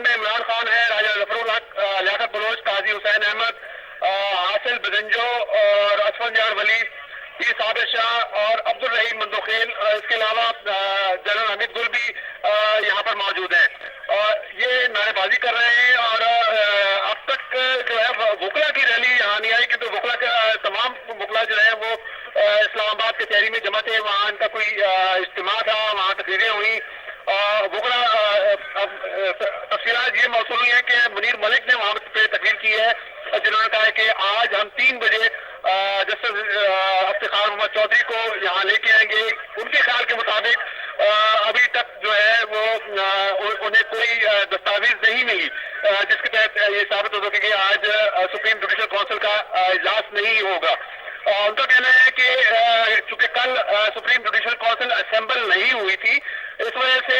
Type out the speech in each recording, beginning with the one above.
میں عمران خان ہے, راجہ ظفر الحق, لیاقت بلوچ, قاضی حسین احمد, حاصل بدنجو اور اسفند یار ولی, پیر صابر شاہ اور عبد الرحیم مندوخیل. اس کے علاوہ جنرل حمید گل بھی یہاں پر موجود ہیں اور یہ نعرے بازی کر رہے ہیں. اور اب تک جو ہے وکلا کی ریلی یہاں نہیں آئی, کیونکہ وکلا کے تمام وکلا جو ہے وہ اسلام آباد کچہری میں جمع تھے. وہاں ان کا کوئی اجتماع تھا, وہاں تقریریں ہوئی. وکلا تفصیلات یہ موصول ہوئی ہیں کہ منیر ملک نے وہاں پہ تقریر کی ہے, جنہوں نے کہا ہے کہ آج ہم 3 بجے جسٹس افتخار محمد چودھری کو یہاں لے کے آئیں گے. ان کے خیال کے مطابق ابھی تک جو ہے وہ انہیں کوئی دستاویز نہیں ملی جس کے تحت یہ ثابت ہو سکے کہ آج سپریم جوڈیشل کونسل کا اجلاس نہیں ہوگا. ان کا کہنا ہے کہ چونکہ کل سپریم جوڈیشل کونسل اسمبل نہیں ہوئی تھی, اس وجہ سے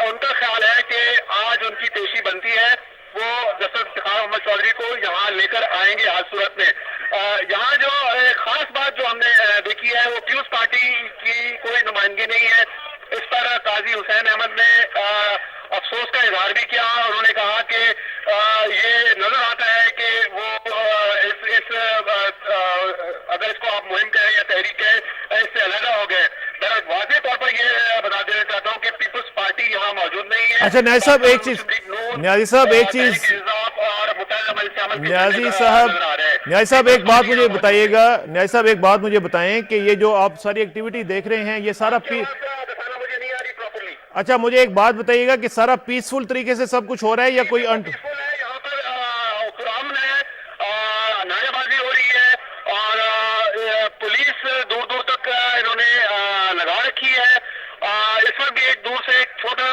ان کا خیال ہے کہ آج ان کی پیشی بنتی ہے, وہ جسٹس افتخار محمد چودھری کو یہاں لے کر آئیں گے. ہر صورت میں یہاں جو خاص بات جو ہم نے دیکھی ہے وہ پیپلز پارٹی کی کوئی نمائندگی نہیں ہے. اس پر قاضی حسین احمد نے افسوس کا اظہار بھی کیا. انہوں نے کہا کہ یہ نظر آتا ہے کہ وہ اگر اس کو آپ مہم کہیں یا تحریک کہیں, اس سے علیحدہ ہو گئے. واضح طور پر یہ بتا دینا چاہتا ہوں کہ پیپلز پارٹی یہاں موجود نہیں ہے. اچھا نیازی صاحب ایک چیز, نیازی صاحب ایک چیز, نیازی صاحب ایک بات مجھے بتائیے گا, نیازی صاحب ایک بات مجھے بتائیں کہ یہ جو آپ ساری ایکٹیویٹی دیکھ رہے ہیں یہ سارا اچھا مجھے ایک بات بتائیے گا کہ سارا پیسفل طریقے سے سب کچھ ہو رہا ہے یا کوئی یہاں پر پرامن ہے, نعرے بازی ہو رہی ہے اور پولیس دور دور تک انہوں نے لگا رکھی ہے. اس وقت بھی ایک دور سے ایک چھوٹا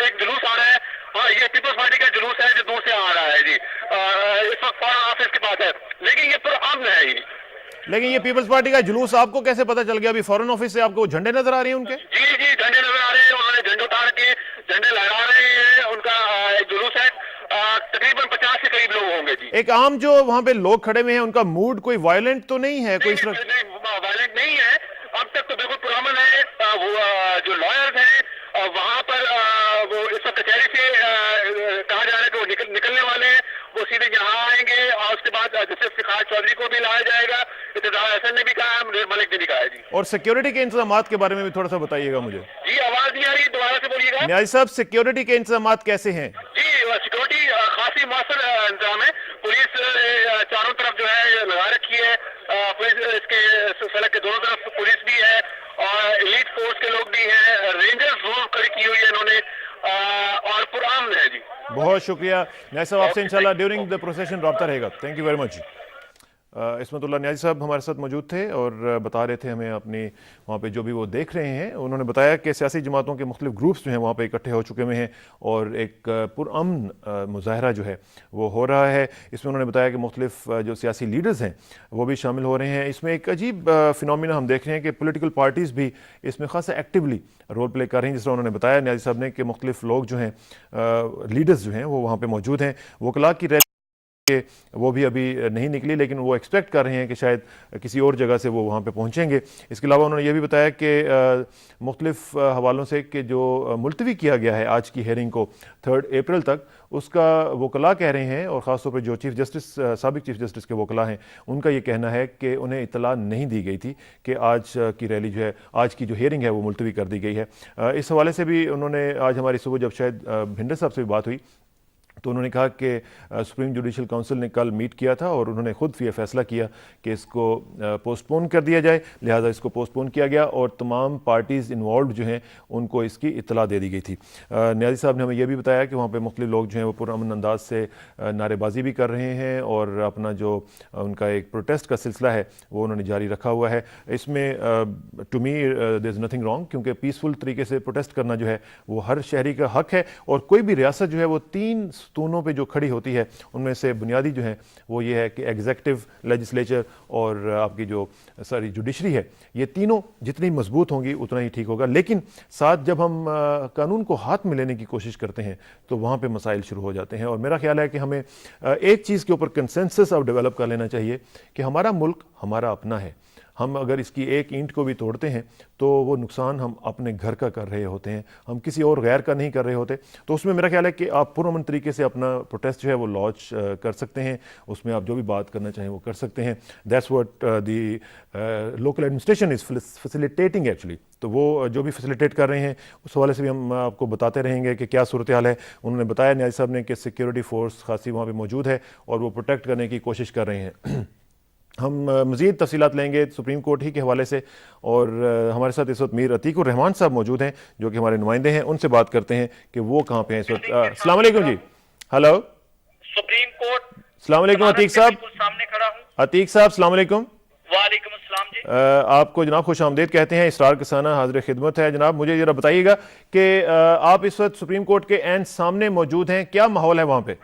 ایک جلوس آ رہا ہے. ہاں یہ پیپلز پارٹی کا جلوس ہے جو دور سے آ رہا ہے جی, اس وقت فارن آفس کے پاس ہے, لیکن یہ پرامن ہے جی. لیکن یہ پیپلز پارٹی کا جلوس آپ کو کیسے پتا چل گیا؟ ابھی فورن آفس سے آپ کو جھنڈے نظر آ رہے ہیں ان کے؟ جی جھنڈے نظر آ رہے ہیں, انہوں نے جھنڈے اتار کے جھنڈے لہرا رہے ہیں. ان کا جلوس ہے, تقریباً 50 کے قریب لوگ ہوں گے جی. ایک عام جو وہاں پہ لوگ کھڑے ہوئے ہیں ان کا موڈ کوئی وائلنٹ تو نہیں ہے؟ کوئی وائلنٹ نہیں ہے, اب تک تو بالکل پرامن ہے. جو لائرز ہیں وہاں پر وہ اس وقت کچہری سے کہا جا رہا ہے کہ وہ نکلنے والے ہیں, وہ سیدھے یہاں آئیں گے. اور اس کے بعد جسٹس افتخار چودھری کو بھی لایا جائے گا. ابتداء حسن نے بھی کہا ہے, منیر ملک نے بھی کہا ہے جی. اور سیکیورٹی کے انتظامات کے بارے میں بھی تھوڑا سا بتائیے گا مجھے. جی آواز نہیں آ رہی, دوبارہ سے بولیے گا. نیازی صاحب سیکیورٹی کے انتظامات کیسے ہیں؟ جی سیکیورٹی خاصی مؤثر انتظام ہے. پولیس چاروں طرف جو ہے لگا رکھی ہے. پولیس اس کے سڑک کے دونوں طرف پولیس بھی ہے اور ایلیٹ فورس کے لوگ بھی ہیں. رینجرز ضرور کھڑی کی ہوئی ہے انہوں نے اور پرامن ہے جی. بہت شکریہ نیازی صاحب, آپ سے انشاءاللہ ڈیورنگ دا پروسیشن رابطہ رہے گا. Thank you very much. Ismatullah Niazi صاحب ہمارے ساتھ موجود تھے اور بتا رہے تھے ہمیں اپنی وہاں پہ جو بھی وہ دیکھ رہے ہیں. انہوں نے بتایا کہ سیاسی جماعتوں کے مختلف گروپس جو ہیں وہاں پہ اکٹھے ہو چکے ہوئے ہیں اور ایک پرامن مظاہرہ جو ہے وہ ہو رہا ہے. اس میں انہوں نے بتایا کہ مختلف جو سیاسی لیڈرز ہیں وہ بھی شامل ہو رہے ہیں. اس میں ایک عجیب فینومینا ہم دیکھ رہے ہیں کہ پولیٹیکل پارٹیز بھی اس میں خاصا ایکٹیولی رول پلے کر رہی ہیں. جس طرح انہوں نے بتایا نیازی صاحب نے کہ مختلف لوگ جو ہیں لیڈرز جو ہیں وہ وہاں پہ موجود ہیں. وکلاء کی وہ بھی ابھی نہیں نکلی, لیکن وہ ایکسپیکٹ کر رہے ہیں کہ شاید کسی اور جگہ سے وہ وہاں پہ پہنچیں گے. اس کے علاوہ انہوں نے یہ بھی بتایا کہ مختلف حوالوں سے کہ جو ملتوی کیا گیا ہے آج کی ہیئرنگ کو 3 اپریل تک, اس کا وکلاء کہہ رہے ہیں, اور خاص طور پہ جو چیف جسٹس سابق چیف جسٹس کے وکلاء ہیں ان کا یہ کہنا ہے کہ انہیں اطلاع نہیں دی گئی تھی کہ آج کی ریلی جو ہے, آج کی جو ہیئرنگ ہے وہ ملتوی کر دی گئی ہے. اس حوالے سے بھی انہوں نے آج ہماری صبح جب شاید بھنڈر صاحب سے بھی بات ہوئی تو انہوں نے کہا کہ سپریم جوڈیشل کونسل نے کل میٹ کیا تھا اور انہوں نے خود یہ فیصلہ کیا کہ اس کو پوسٹ پون کر دیا جائے, لہٰذا اس کو پوسٹ پون کیا گیا اور تمام پارٹیز انوالوڈ جو ہیں ان کو اس کی اطلاع دے دی گئی تھی. نیازی صاحب نے ہمیں یہ بھی بتایا کہ وہاں پہ مختلف لوگ جو ہیں وہ پرامن انداز سے نعرے بازی بھی کر رہے ہیں اور اپنا جو ان کا ایک پروٹیسٹ کا سلسلہ ہے وہ انہوں نے جاری رکھا ہوا ہے. اس میں to me there is nothing wrong, کیونکہ پیسفل طریقے سے پروٹیسٹ کرنا جو ہے وہ ہر شہری کا حق ہے. اور کوئی بھی ریاست جو ہے وہ 3 ستونوں پہ جو کھڑی ہوتی ہے ان میں سے بنیادی جو ہیں وہ یہ ہے کہ ایگزیکٹو, لیجسلیچر اور آپ کی جو ساری جوڈیشری ہے, یہ تینوں جتنی مضبوط ہوں گی اتنا ہی ٹھیک ہوگا. لیکن ساتھ جب ہم قانون کو ہاتھ میں لینے کی کوشش کرتے ہیں تو وہاں پہ مسائل شروع ہو جاتے ہیں. اور میرا خیال ہے کہ ہمیں ایک چیز کے اوپر کنسنسس اب ڈیولپ کر لینا چاہیے کہ ہمارا ملک ہمارا اپنا ہے, ہم اگر اس کی ایک اینٹ کو بھی توڑتے ہیں تو وہ نقصان ہم اپنے گھر کا کر رہے ہوتے ہیں, ہم کسی اور غیر کا نہیں کر رہے ہوتے. تو اس میں میرا خیال ہے کہ آپ پرامن طریقے سے اپنا پروٹیسٹ جو ہے وہ لانچ کر سکتے ہیں, اس میں آپ جو بھی بات کرنا چاہیں وہ کر سکتے ہیں. That's what the local administration is facilitating actually. تو وہ جو بھی فیسیلیٹیٹ کر رہے ہیں اس حوالے سے بھی ہم آپ کو بتاتے رہیں گے کہ کیا صورتحال ہے. انہوں نے بتایا نیازی صاحب نے کہ سیکیورٹی فورس خاصی وہاں پہ موجود ہے اور وہ پروٹیکٹ کرنے کی کوشش کر رہے ہیں. ہم مزید تفصیلات لیں گے سپریم کورٹ ہی کے حوالے سے, اور ہمارے ساتھ اس وقت میر عتیق الرحمان صاحب موجود ہیں جو کہ ہمارے نمائندے ہیں, ان سے بات کرتے ہیں کہ وہ کہاں پہ ہیں اس وقت. السلام علیکم جی. ہلو, سپریم کورٹ السلام علیکم عتیق صاحب. سامنے کھڑا ہوں. عتیق صاحب السلام علیکم. وعلیکم السلام جی. آپ کو جناب خوش آمدید کہتے ہیں, اسرار کسانہ حاضر خدمت ہے. جناب مجھے ذرا بتائیے گا کہ آپ اس وقت سپریم کورٹ کے عین سامنے موجود ہیں, کیا ماحول ہے وہاں پہ؟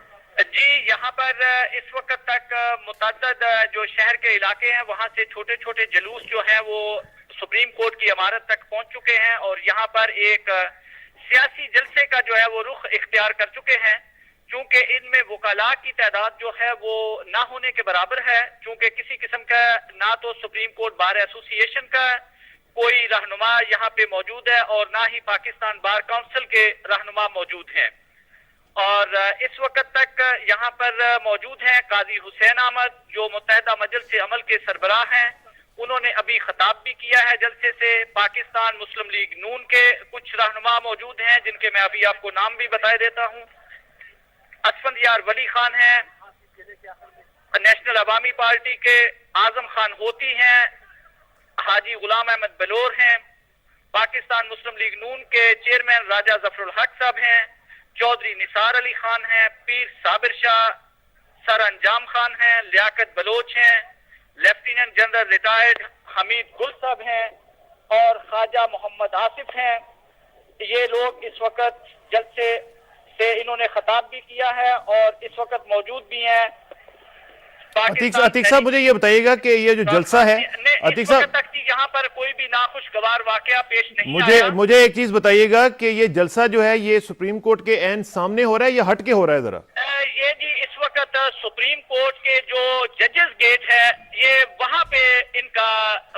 جی یہاں پر اس وقت تک متعدد جو شہر کے علاقے ہیں وہاں سے چھوٹے چھوٹے جلوس جو ہیں وہ سپریم کورٹ کی عمارت تک پہنچ چکے ہیں, اور یہاں پر ایک سیاسی جلسے کا جو ہے وہ رخ اختیار کر چکے ہیں, چونکہ ان میں وکلاء کی تعداد جو ہے وہ نہ ہونے کے برابر ہے, چونکہ کسی قسم کا نہ تو سپریم کورٹ بار ایسوسی ایشن کا کوئی رہنما یہاں پہ موجود ہے اور نہ ہی پاکستان بار کونسل کے رہنما موجود ہیں. اور اس وقت تک یہاں پر موجود ہیں قاضی حسین احمد جو متحدہ مجلس عمل کے سربراہ ہیں, انہوں نے ابھی خطاب بھی کیا ہے جلسے سے. پاکستان مسلم لیگ نون کے کچھ رہنما موجود ہیں جن کے میں ابھی آپ کو نام بھی بتا دیتا ہوں. اسفندیار ولی خان ہیں, نیشنل عوامی پارٹی کے اعظم خان ہوتی ہیں, حاجی غلام احمد بلور ہیں, پاکستان مسلم لیگ نون کے چیئرمین راجہ ظفر الحق صاحب ہیں, چودھری نثار علی خان ہیں, پیر صابر شاہ, سر انجام خان ہیں, لیاقت بلوچ ہیں, لیفٹیننٹ جنرل ریٹائرڈ حمید گل صاحب ہیں اور خواجہ محمد آصف ہیں. یہ لوگ اس وقت جلسے سے انہوں نے خطاب بھی کیا ہے اور اس وقت موجود بھی ہیں. عتیق صاحب مجھے یہ بتائیے گا کہ یہ جو جلسہ ہے, عتیق صاحب تک یہاں پر کوئی بھی ناخوشگوار واقعہ پیش نہیں آیا. مجھے ایک چیز بتائیے گا کہ یہ جلسہ جو ہے یہ سپریم کورٹ کے عین سامنے ہو رہا ہے یا ہٹ کے ہو رہا ہے ذرا؟ یہ جی اس وقت سپریم کورٹ کے جو ججز گیٹ ہے یہ وہاں پہ ان کا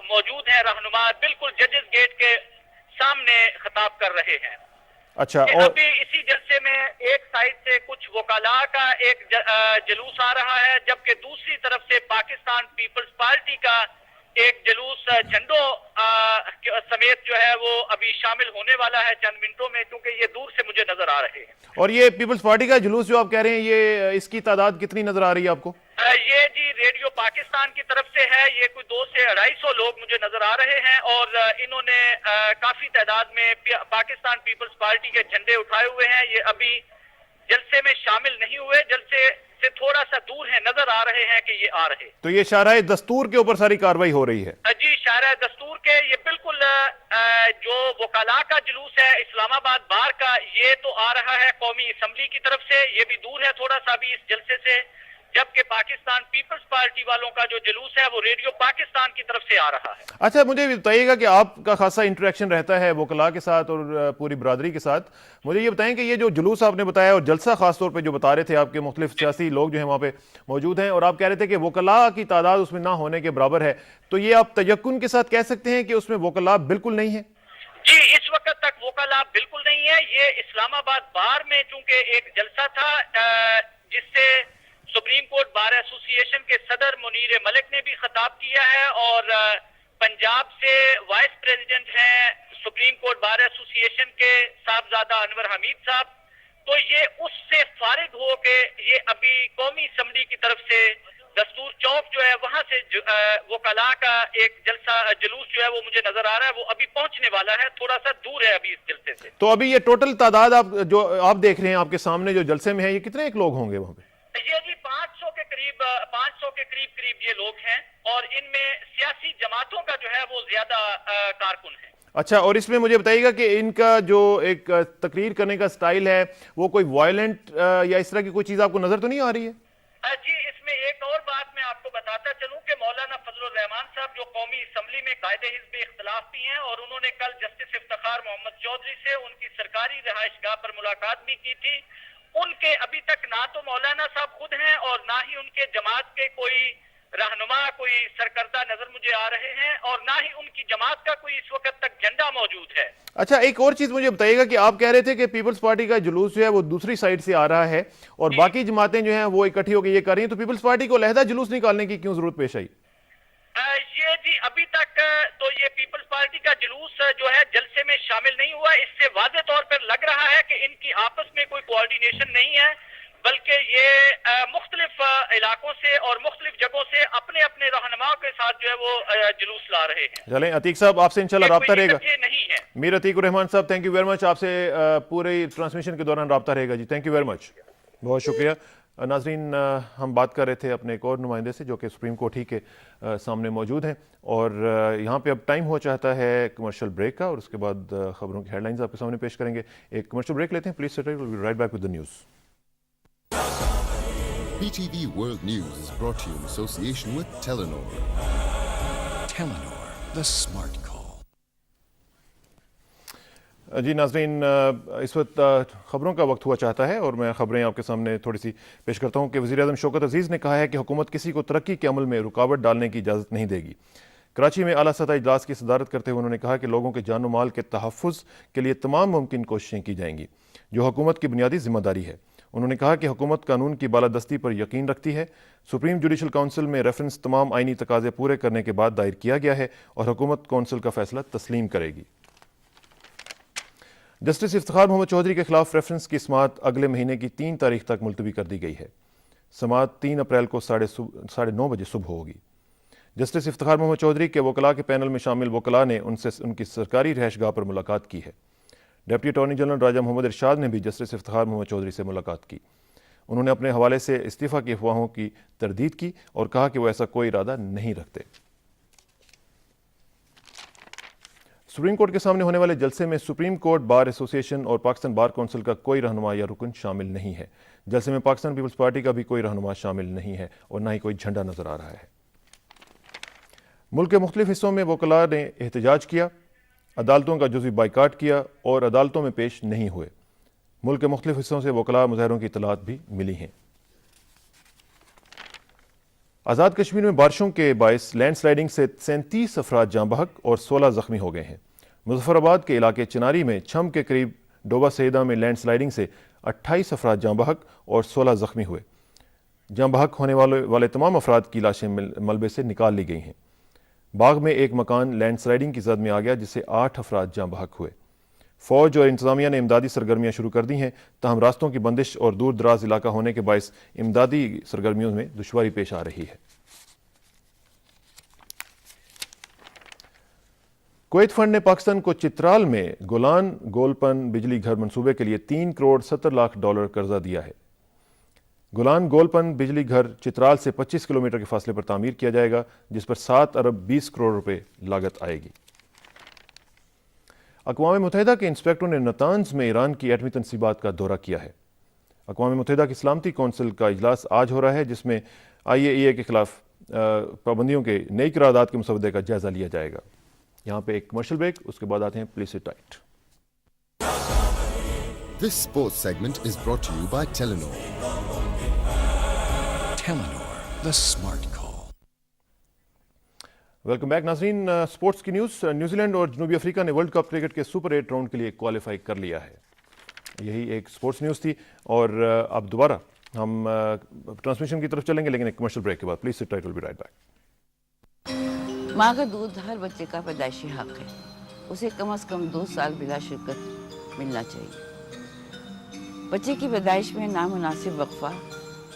موجود ہے رہنما, بالکل ججز گیٹ کے سامنے خطاب کر رہے ہیں. اچھا, اور ابھی اسی جلسے میں ایک سائڈ سے کچھ وکلاء کا ایک جلوس آ رہا ہے, جبکہ دوسری طرف سے پاکستان پیپلز پارٹی کا ایک جلوس جھنڈوں سمیت جو ہے وہ ابھی شامل ہونے والا ہے چند منٹوں میں, کیونکہ یہ دور سے مجھے نظر آ رہے ہیں. اور یہ پیپلز پارٹی کا جلوس جو آپ کہہ رہے ہیں یہ اس کی تعداد کتنی نظر آ رہی ہے آپ کو؟ یہ جی ریڈیو پاکستان کی طرف سے ہے, یہ کوئی 200 سے 250 لوگ مجھے نظر آ رہے ہیں, اور انہوں نے کافی تعداد میں پاکستان پیپلز پارٹی کے جھنڈے اٹھائے ہوئے ہیں. یہ ابھی جلسے میں شامل نہیں ہوئے, جلسے سے تھوڑا سا دور ہے, نظر آ رہے ہیں کہ یہ آ رہے. تو یہ شاہراہ دستور کے اوپر ساری کاروائی ہو رہی ہے؟ جی شاہراہ دستور کے, یہ بالکل جو وکلاء کا جلوس ہے اسلام آباد بار کا یہ تو آ رہا ہے قومی اسمبلی کی طرف سے, یہ بھی دور ہے تھوڑا سا بھی اس جلسے سے, جبکہ پاکستان پیپلز پارٹی والوں کا جو جلوس ہے وہ ریڈیو پاکستان کی طرف سے آ رہا ہے. اچھا مجھے بتائیے گا کہ آپ کا خاصا انٹریکشن رہتا ہے وکلاء کے ساتھ اور پوری برادری کے ساتھ, مجھے یہ بتائیں کہ یہ جو جلوس آپ نے بتایا اور جلسہ خاص طور پہ جو بتا رہے تھے آپ کے مختلف سیاسی لوگ جو ہیں وہاں پہ موجود ہیں, اور آپ کہہ رہے تھے کہ وکلاء کی تعداد اس میں نہ ہونے کے برابر ہے, تو یہ آپ تیقن کے ساتھ کہہ سکتے ہیں کہ اس میں وکلاء بالکل نہیں ہیں؟ جی اس وقت تک وکلاء بالکل نہیں ہے. یہ اسلام آباد بار میں چونکہ ایک جلسہ تھا جس سے سپریم کورٹ بار ایسوسی ایشن کے صدر منیر ملک نے بھی خطاب کیا ہے, اور پنجاب سے وائس پریزیڈنٹ ہیں سپریم کورٹ بار ایسوسی ایشن کے صاحبزادہ انور حمید صاحب, تو یہ اس سے فارغ ہو کے یہ ابھی قومی اسمبلی کی طرف سے دستور چوک جو ہے وہاں سے وکلاء کا ایک جلسہ جلوس جو ہے وہ مجھے نظر آ رہا ہے, وہ ابھی پہنچنے والا ہے, تھوڑا سا دور ہے ابھی اس جلسے سے. تو ابھی یہ ٹوٹل تعداد آپ جو آپ دیکھ رہے ہیں آپ کے سامنے جو جلسے میں ہے, یہ کتنے ایک لوگ ہوں گے وہاں پہ؟ یہ جی 500 کے قریب یہ لوگ ہیں, اور ان میں سیاسی جماعتوں کا جو ہے وہ زیادہ کارکن ہیں. اچھا, اور اس میں مجھے بتائیے گا کہ ان کا جو ایک تقریر کرنے کا سٹائل ہے وہ کوئی وائلنٹ یا اس طرح کی کوئی چیز آپ کو نظر تو نہیں آ رہی ہے؟ جی اس میں ایک اور بات میں آپ کو بتاتا چلوں کہ مولانا فضل الرحمان صاحب جو قومی اسمبلی میں قائد حزب اختلاف بھی ہیں, اور انہوں نے کل جسٹس افتخار محمد چودھری سے ان کی سرکاری رہائش گاہ پر ملاقات بھی کی تھی. ان کے ابھی تک نہ تو مولانا صاحب خود ہیں اور نہ ہی ان کے جماعت کے کوئی رہنما کوئی سرکردہ نظر مجھے آ رہے ہیں، اور نہ ہی ان کی جماعت کا کوئی اس وقت تک جھنڈا موجود ہے۔ اچھا، ایک اور چیز مجھے بتائیے گا کہ آپ کہہ رہے تھے کہ پیپلز پارٹی کا جلوس جو ہے وہ دوسری سائڈ سے آ رہا ہے اور باقی جماعتیں جو ہیں وہ اکٹھی ہو کے یہ کر رہی ہیں، تو پیپلز پارٹی کو علیحدہ جلوس نکالنے کی کیوں ضرورت پیش آئی؟ یہ جی ابھی تک تو یہ پیپلز پارٹی کا جلوس جو ہے جلسے میں شامل نہیں ہوا۔ اس سے واضح طور پر لگ رہا ہے کہ ان کی آپس میں کوئی کوارڈینیشن نہیں ہے، بلکہ یہ مختلف علاقوں سے اور مختلف جگہوں سے اپنے اپنے رہنماؤں کے ساتھ جو ہے وہ جلوس لا رہے ہیں۔ چلیں عتیق صاحب، آپ سے انشاءاللہ رابطہ رہے گا۔ یہ نہیں ہے میر عتیق الرحمان صاحب، تھینک یو ویری مچ، آپ سے پورے ٹرانسمیشن کے دوران رابطہ رہے گا جی، تھینک یو ویری مچ، بہت شکریہ۔ ناظرین، ہم بات کر رہے تھے اپنے ایک اور نمائندے سے جو کہ سپریم کورٹ ہی کے سامنے موجود ہیں، اور یہاں پہ اب ٹائم ہو چاہتا ہے کمرشل بریک کا، اور اس کے بعد خبروں کی ہیڈ لائنز آپ کے سامنے پیش کریں گے۔ ایک کمرشل بریک لیتے ہیں، please stay, we'll be right back with the news. PTV World News is brought to you in association with Telenor. Telenor, the smart call. جی ناظرین، اس وقت خبروں کا وقت ہوا چاہتا ہے اور میں خبریں آپ کے سامنے تھوڑی سی پیش کرتا ہوں کہ وزیر اعظم شوکت عزیز نے کہا ہے کہ حکومت کسی کو ترقی کے عمل میں رکاوٹ ڈالنے کی اجازت نہیں دے گی۔ کراچی میں اعلیٰ سطح اجلاس کی صدارت کرتے ہوئے انہوں نے کہا کہ لوگوں کے جان و مال کے تحفظ کے لیے تمام ممکن کوششیں کی جائیں گی، جو حکومت کی بنیادی ذمہ داری ہے۔ انہوں نے کہا کہ حکومت قانون کی بالادستی پر یقین رکھتی ہے۔ سپریم جوڈیشل کونسل میں ریفرنس تمام آئینی تقاضے پورے کرنے کے بعد دائر کیا گیا ہے اور حکومت کونسل کا فیصلہ تسلیم کرے گی۔ جسٹس افتخار محمد چودھری کے خلاف ریفرنس کی سماعت اگلے مہینے کی 3 تاریخ تک ملتوی کر دی گئی ہے۔ سماعت 3 اپریل کو 9:30 بجے صبح ہوگی۔ جسٹس افتخار محمد چودھری کے وکلاء کے پینل میں شامل وکلاء نے ان سے ان کی سرکاری رہائش گاہ پر ملاقات کی ہے۔ ڈپٹی اٹارنی جنرل راجہ محمد ارشاد نے بھی جسٹس افتخار محمد چودھری سے ملاقات کی۔ انہوں نے اپنے حوالے سے استعفیٰ کی افواہوں کی تردید کی اور کہا کہ وہ ایسا کوئی ارادہ نہیں رکھتے۔ سپریم کورٹ کے سامنے ہونے والے جلسے میں سپریم کورٹ بار ایسوسی ایشن اور پاکستان بار کونسل کا کوئی رہنما یا رکن شامل نہیں ہے۔ جلسے میں پاکستان پیپلز پارٹی کا بھی کوئی رہنما شامل نہیں ہے اور نہ ہی کوئی جھنڈا نظر آ رہا ہے۔ ملک کے مختلف حصوں میں وکلاء نے احتجاج کیا، عدالتوں کا جزوی بائیکاٹ کیا اور عدالتوں میں پیش نہیں ہوئے۔ ملک کے مختلف حصوں سے وکلاء مظاہروں کی اطلاعات بھی ملی ہیں۔ آزاد کشمیر میں بارشوں کے باعث لینڈ سلائیڈنگ سے 37 افراد جاں بحق اور 16 زخمی ہو گئے ہیں۔ مظفر آباد کے علاقے چناری میں چھم کے قریب ڈوبا سیدہ میں لینڈ سلائیڈنگ سے 28 افراد جاں بحق اور 16 زخمی ہوئے۔ جاں بحق ہونے والے تمام افراد کی لاشیں ملبے سے نکال لی گئی ہیں۔ باغ میں ایک مکان لینڈ سلائیڈنگ کی زد میں آ گیا جس سے 8 افراد جاں بحق ہوئے۔ فوج اور انتظامیہ نے امدادی سرگرمیاں شروع کر دی ہیں، تاہم راستوں کی بندش اور دور دراز علاقہ ہونے کے باعث امدادی سرگرمیوں میں دشواری پیش آ رہی ہے۔ کویت فنڈ نے پاکستان کو چترال میں گولان گول پن بجلی گھر منصوبے کے لیے $3 کروڑ 70 لاکھ قرضہ دیا ہے۔ گولان گول پن بجلی گھر چترال سے 25 کلومیٹر کے فاصلے پر تعمیر کیا جائے گا، جس پر 7 ارب 20 کروڑ روپے لاگت آئے گی۔ اقوام متحدہ کے انسپیکٹروں نے نتانز میں ایران کی ایٹمی تنصیبات کا دورہ کیا ہے۔ اقوام متحدہ کی سلامتی کونسل کا اجلاس آج ہو رہا ہے، جس میں IAEA کے خلاف پابندیوں کے نئی قرارداد کے مسودے کا جائزہ لیا جائے گا۔ یہاں پہ ایک کمرشل بریک، اس کے بعد آتے ہیں please sit tight. This sports segment is brought to you by Telenor. Telenor, the smart call. Welcome back ناظرین، سپورٹس کی نیوز۔ نیوزی لینڈ اور جنوبی افریقہ نے ورلڈ کپ کرکٹ کے سپر 8 راؤنڈ کے لیے کوالیفائی کر لیا ہے۔ یہی ایک سپورٹس نیوز تھی، اور اب دوبارہ ہم ٹرانسمیشن کی طرف چلیں گے، لیکن ایک کمرشل بریک کے بعد۔ Please sit tight, we'll be right back. ماں کا دودھ ہر بچے کا پیدائشی حق ہے، اسے کم از کم 2 سال بلا شرکت ملنا چاہیے۔ بچے کی پیدائش میں نامناسب وقفہ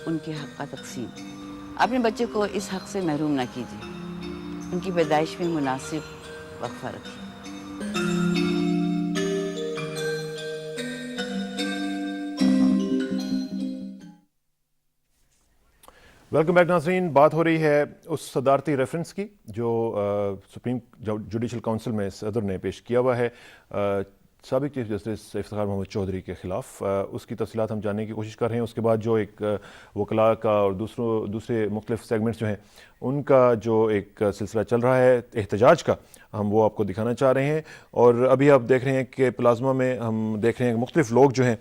ان کے حق کا تقسیم۔ اپنے بچے کو اس حق سے محروم نہ کیجیے، ان کی پیدائش میں مناسب وقفہ رکھیے۔ ویلکم بیک ناظرین، بات ہو رہی ہے اس صدارتی ریفرنس کی جو سپریم جوڈیشل کونسل میں صدر نے پیش کیا ہوا ہے साबिक चीफ जस्टिस इफ्तिखार मोहम्मद चौधरी के ख़िलाफ़। उसकी तफसीलात हम जानने की कोशिश कर रहे हैं। उसके बाद जो एक वकला का और दूसरे मुख्तलिफ सेगमेंट्स जो हैं उनका जो एक सिलसिला चल रहा है एहतजाज का, हम वो आपको दिखाना चाह रहे हैं। और अभी आप देख रहे हैं कि प्लाज्मा में हम देख रहे हैं मुख्तलिफ लोग जो हैं,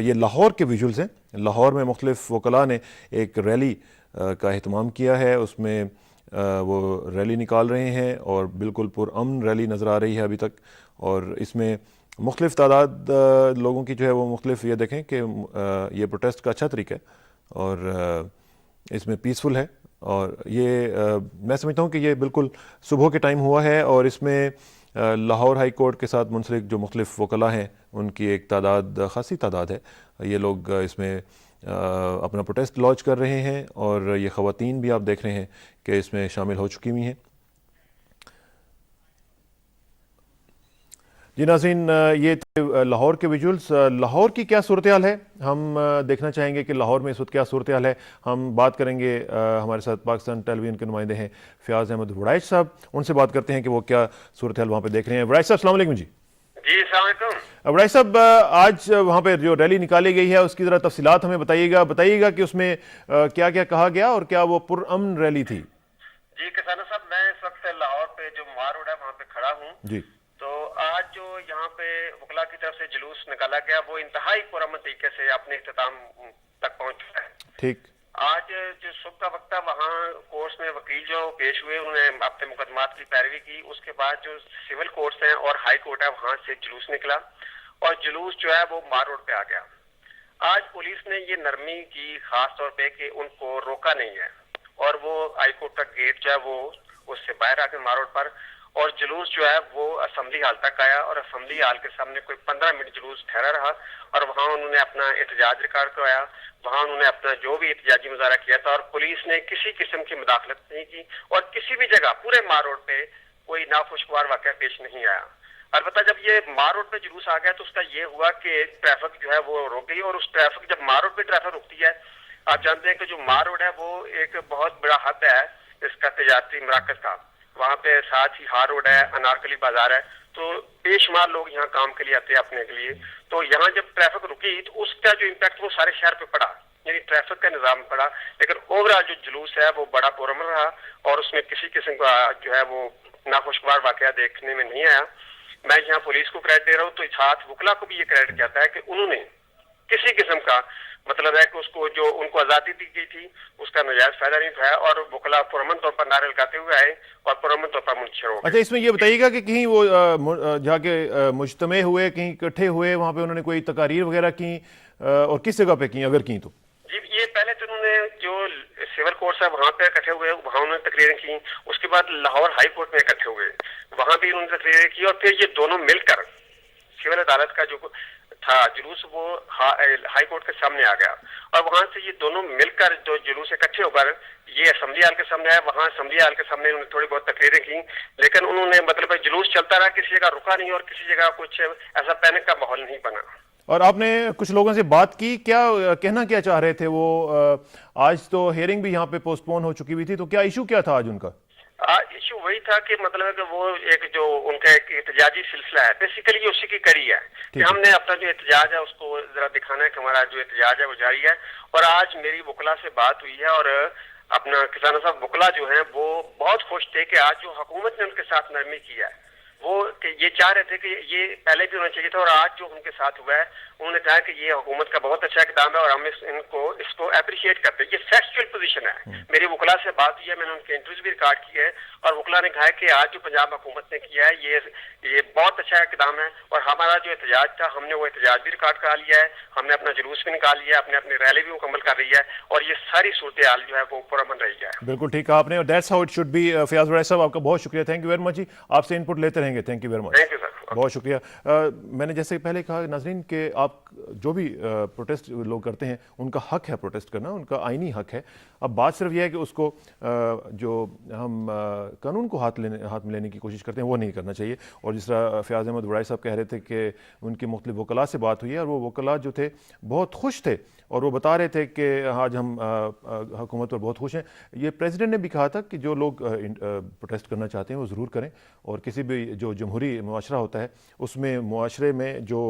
ये लाहौर के विजुअल्स हैं। लाहौर में मुख्तलिफ वकला ने एक रैली का एहतमाम किया है, उसमें वो रैली निकाल रहे हैं और बिल्कुल पुरअमन रैली नज़र आ रही है अभी तक। और इसमें मुख्तलिफ तादाद लोगों की जो है वो मुख्तलिफ, ये देखें कि ये प्रोटेस्ट का अच्छा तरीका है और इसमें पीसफुल है। और ये मैं समझता हूँ कि ये बिल्कुल सुबह के टाइम हुआ है और इसमें लाहौर हाई कोर्ट के साथ मुंसलिक जो मुख्तलिफ वकला हैं उनकी एक तादाद, खासी तादाद है। ये लोग इसमें अपना प्रोटेस्ट लॉन्च कर रहे हैं और ये ख़वातीन भी आप देख रहे हैं कि इसमें शामिल हो चुकी हुई हैं। जी नाज़रीन, ये थे लाहौर के विजुअल्स। लाहौर की क्या सूरत हाल है हम देखना चाहेंगे कि लाहौर में इस वक्त क्या सूरत हाल है। हम बात करेंगे, हमारे साथ पाकिस्तान टेलीविज़न के नुमाइंदे हैं फ़याज़ अहमद वड़ाइच साहब, उनसे बात करते हैं कि वो क्या सूरत हाल वहाँ पे देख रहे हैं। वड़ाइच साहब, अस्सलाम वालेकुम। जी अस्सलाम वालेकुम। वड़ाइच साहब, आज वहाँ पे जो रैली निकाली गई है उसकी ज़रा तफसीलात हमें बताइएगा कि उसमें क्या क्या कहा गया और क्या वो पुरअमन रैली थी। जी किसाना साहब, मैं इस वक्त लाहौर पे जो मार रोड है वहाँ पे खड़ा हूँ। जी, तो आज जो यहाँ पे वकला की तरफ से जुलूस निकाला गया वो इंतहाई पुरअमन तरीके से अपने इख्तिताम तक पहुँच चुका है। ठीक। आज जो सुबह का वक्त था वहाँ कोर्ट्स में वकील जो पेश हुए उन्होंने अपने मुकदमात की पैरवी की। उसके बाद जो सिविल कोर्ट्स हैं और हाई कोर्ट है वहाँ से जुलूस निकला और जुलूस जो है वो मार रोड पे आ गया। आज पुलिस ने ये नरमी की खास तौर पे कि उनको रोका नहीं है और वो हाई कोर्ट का गेट जो है वो उससे बाहर आके मार रोड पर, और जुलूस जो है वो असेंबली हाल तक आया और असेंबली हाल के सामने कोई 15 मिनट जुलूस ठहरा रहा और वहाँ उन्होंने अपना एहतजाज रिकॉर्ड करवाया। वहाँ उन्होंने अपना जो भी एहतजाजी मुजाहरा किया था और पुलिस ने किसी किस्म की मुदाखलत नहीं की और किसी भी जगह पूरे मार रोड पे कोई नाखुशगवार वाक़या पेश नहीं आया। अलबत्ता जब ये मार रोड पे जुलूस आ गया तो उसका ये हुआ कि ट्रैफिक जो है वो रुक गई और उस ट्रैफिक, जब मार रोड पे ट्रैफिक रुकती है, आप जानते हैं कि जो मार रोड है वो एक बहुत बड़ा हब है इसका तजारती मराकज का। वहाँ पे साथ ही हार रोड है, अनारकली बाजार है, तो बेशुमार लोग यहाँ काम के लिए आते हैं अपने के लिए। तो यहाँ जब ट्रैफिक रुकी तो उसका जो इम्पैक्ट वो सारे शहर पे पड़ा, यानी ट्रैफिक का निज़ाम पड़ा। लेकिन ओवरऑल जो जुलूस है वो बड़ा पुरअमन रहा और उसमें किसी किस्म का जो है वो नाखुशगवार वाक़या देखने में नहीं आया। मैं यहाँ पुलिस को क्रेडिट दे रहा हूँ, तो साथ वकला को भी ये क्रेडिट जाता है कि उन्होंने किसी किस्म का मतलब है कि उसको जो उनको आज़ादी दी गई थी उसका नाजायज फायदा नहीं उठाया और वकला पुरअमन तौर पर नारे लगाते हुए आए और पुरअमन तौर पर मुंतशिर हो गए। अच्छा, इसमें ये बताइएगा कि कहीं वो जाके मुज्तमे हुए, कहीं इकट्ठे हुए, वहाँ पे उन्होंने कोई तकारीर वगैरह की और किस जगह पे की, अगर की तो? जी, ये पहले तो उन्होंने जो सिविल कोर्ट है वहाँ पे इकट्ठे हुए, वहाँ उन्होंने तकरीरें की। उसके बाद लाहौर हाई कोर्ट में इकट्ठे हुए, वहाँ भी उन्होंने तकरीरें की और फिर ये दोनों मिलकर सिविल अदालत का जो था जुलूस वो हाई कोर्ट के सामने आ गया और वहाँ से ये दोनों मिलकर जो जुलूस इकट्ठे होकर ये असेंबली हाल के सामने आया। वहाँ असेंबली हाल के सामने उन्होंने थोड़ी बहुत तकरीरें की, लेकिन उन्होंने मतलब जुलूस चलता रहा, किसी जगह रुका नहीं और किसी जगह कुछ ऐसा पैनिक का माहौल नहीं बना। और आपने कुछ लोगों से बात की, क्या कहना क्या चाह रहे थे वो? आज तो हियरिंग भी यहाँ पे पोस्टपोन हो चुकी हुई थी, तो क्या इशू क्या था आज उनका? इशू वही था कि मतलब है कि वो एक जो उनका एक एहतजाजी सिलसिला है, बेसिकली ये उसी की कड़ी है कि हमने अपना जो एहतजाज है उसको जरा दिखाना है कि हमारा जो एहतजाज है वो जारी है। और आज मेरी वकला से बात हुई है और अपना किसान साहब वकला जो है वो बहुत खुश थे कि आज जो हुकूमत ने उनके साथ नरमी की है, वो ये चाह रहे थे कि ये पहले भी होना चाहिए था और आज जो उनके साथ हुआ है उन्होंने कहा कि ये हुकूमत का बहुत अच्छा इक़दाम है और हम इसको अप्रिशिएट करते हैं। ये फैक्चुअल पोजीशन है। मेरी वकला से बात हुई है, मैंने उनके इंटरव्यूज भी रिकॉर्ड किए हैं और वकला ने कहा है कि आज जो पंजाब हुकूमत ने किया है ये बहुत अच्छा इक़दाम है और हमारा जो एहतजाज था हमने वो एहतजाज भी रिकॉर्ड करा लिया है, हमने अपना जुलूस भी निकाल लिया है, अपनी रैली भी मुकम्मल कर रही है और ये सारी सूरत हाल जो है वो पुरअमन रही है। बिल्कुल ठीक कहा आपने और that's how it should B. Fayaz Waraich साहब, आपका बहुत शुक्रिया, थैंक यू वेरी मच जी। आपसे इनपुट लेते रहेंगे, thank you very much. Thank you sir, बहुत शुक्रिया। मैंने जैसे पहले कहा नाज़रीन कि आप जो भी प्रोटेस्ट लोग करते हैं उनका हक है प्रोटेस्ट करना, उनका आईनी हक है। अब बात सिर्फ यह है कि उसको जो हम कानून को हाथ में लेने की कोशिश करते हैं वो नहीं करना चाहिए। और जिस तरह फ़याज़ अहमद वड़ाइच साहब कह रहे थे कि उनकी मुख्तलिफ वकला से बात हुई है और वो वकला जो थे बहुत खुश थे और वो बता रहे थे कि आज हम हुकूमत पर बहुत खुश हैं। ये प्रेसिडेंट ने भी कहा था कि जो लोग प्रोटेस्ट करना चाहते हैं वो ज़रूर करें और किसी भी जो जमहूरी मुआशरा होता है उसमें मुआशरे में जो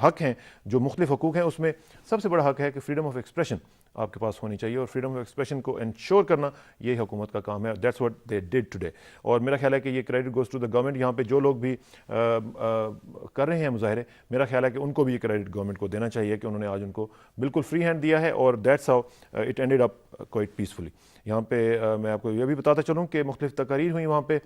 हक हैं, जो मुख्तलिफ हकूक़ हैं, उसमें सबसे बड़ा हक है कि फ्रीडम ऑफ एक्सप्रेशन आपके पास होनी चाहिए, और फ्रीडम ऑफ एक्सप्रेशन को इंश्योर करना ये हुकूमत का काम है। That's what they did today. और मेरा ख्याल है कि ये credit goes to the government. यहाँ पे जो लोग भी कर रहे हैं मुजाहरे, मेरा ख्याल है कि उनको भी ये क्रेडिट गवर्नमेंट को देना चाहिए कि उन्होंने आज उनको बिल्कुल फ्री हैंड दिया है, और that's how it ended up quite peacefully. यहाँ पे मैं आपको ये भी बताता चलूँ कि मुख्तलिफ तकारीर हुई वहाँ पे,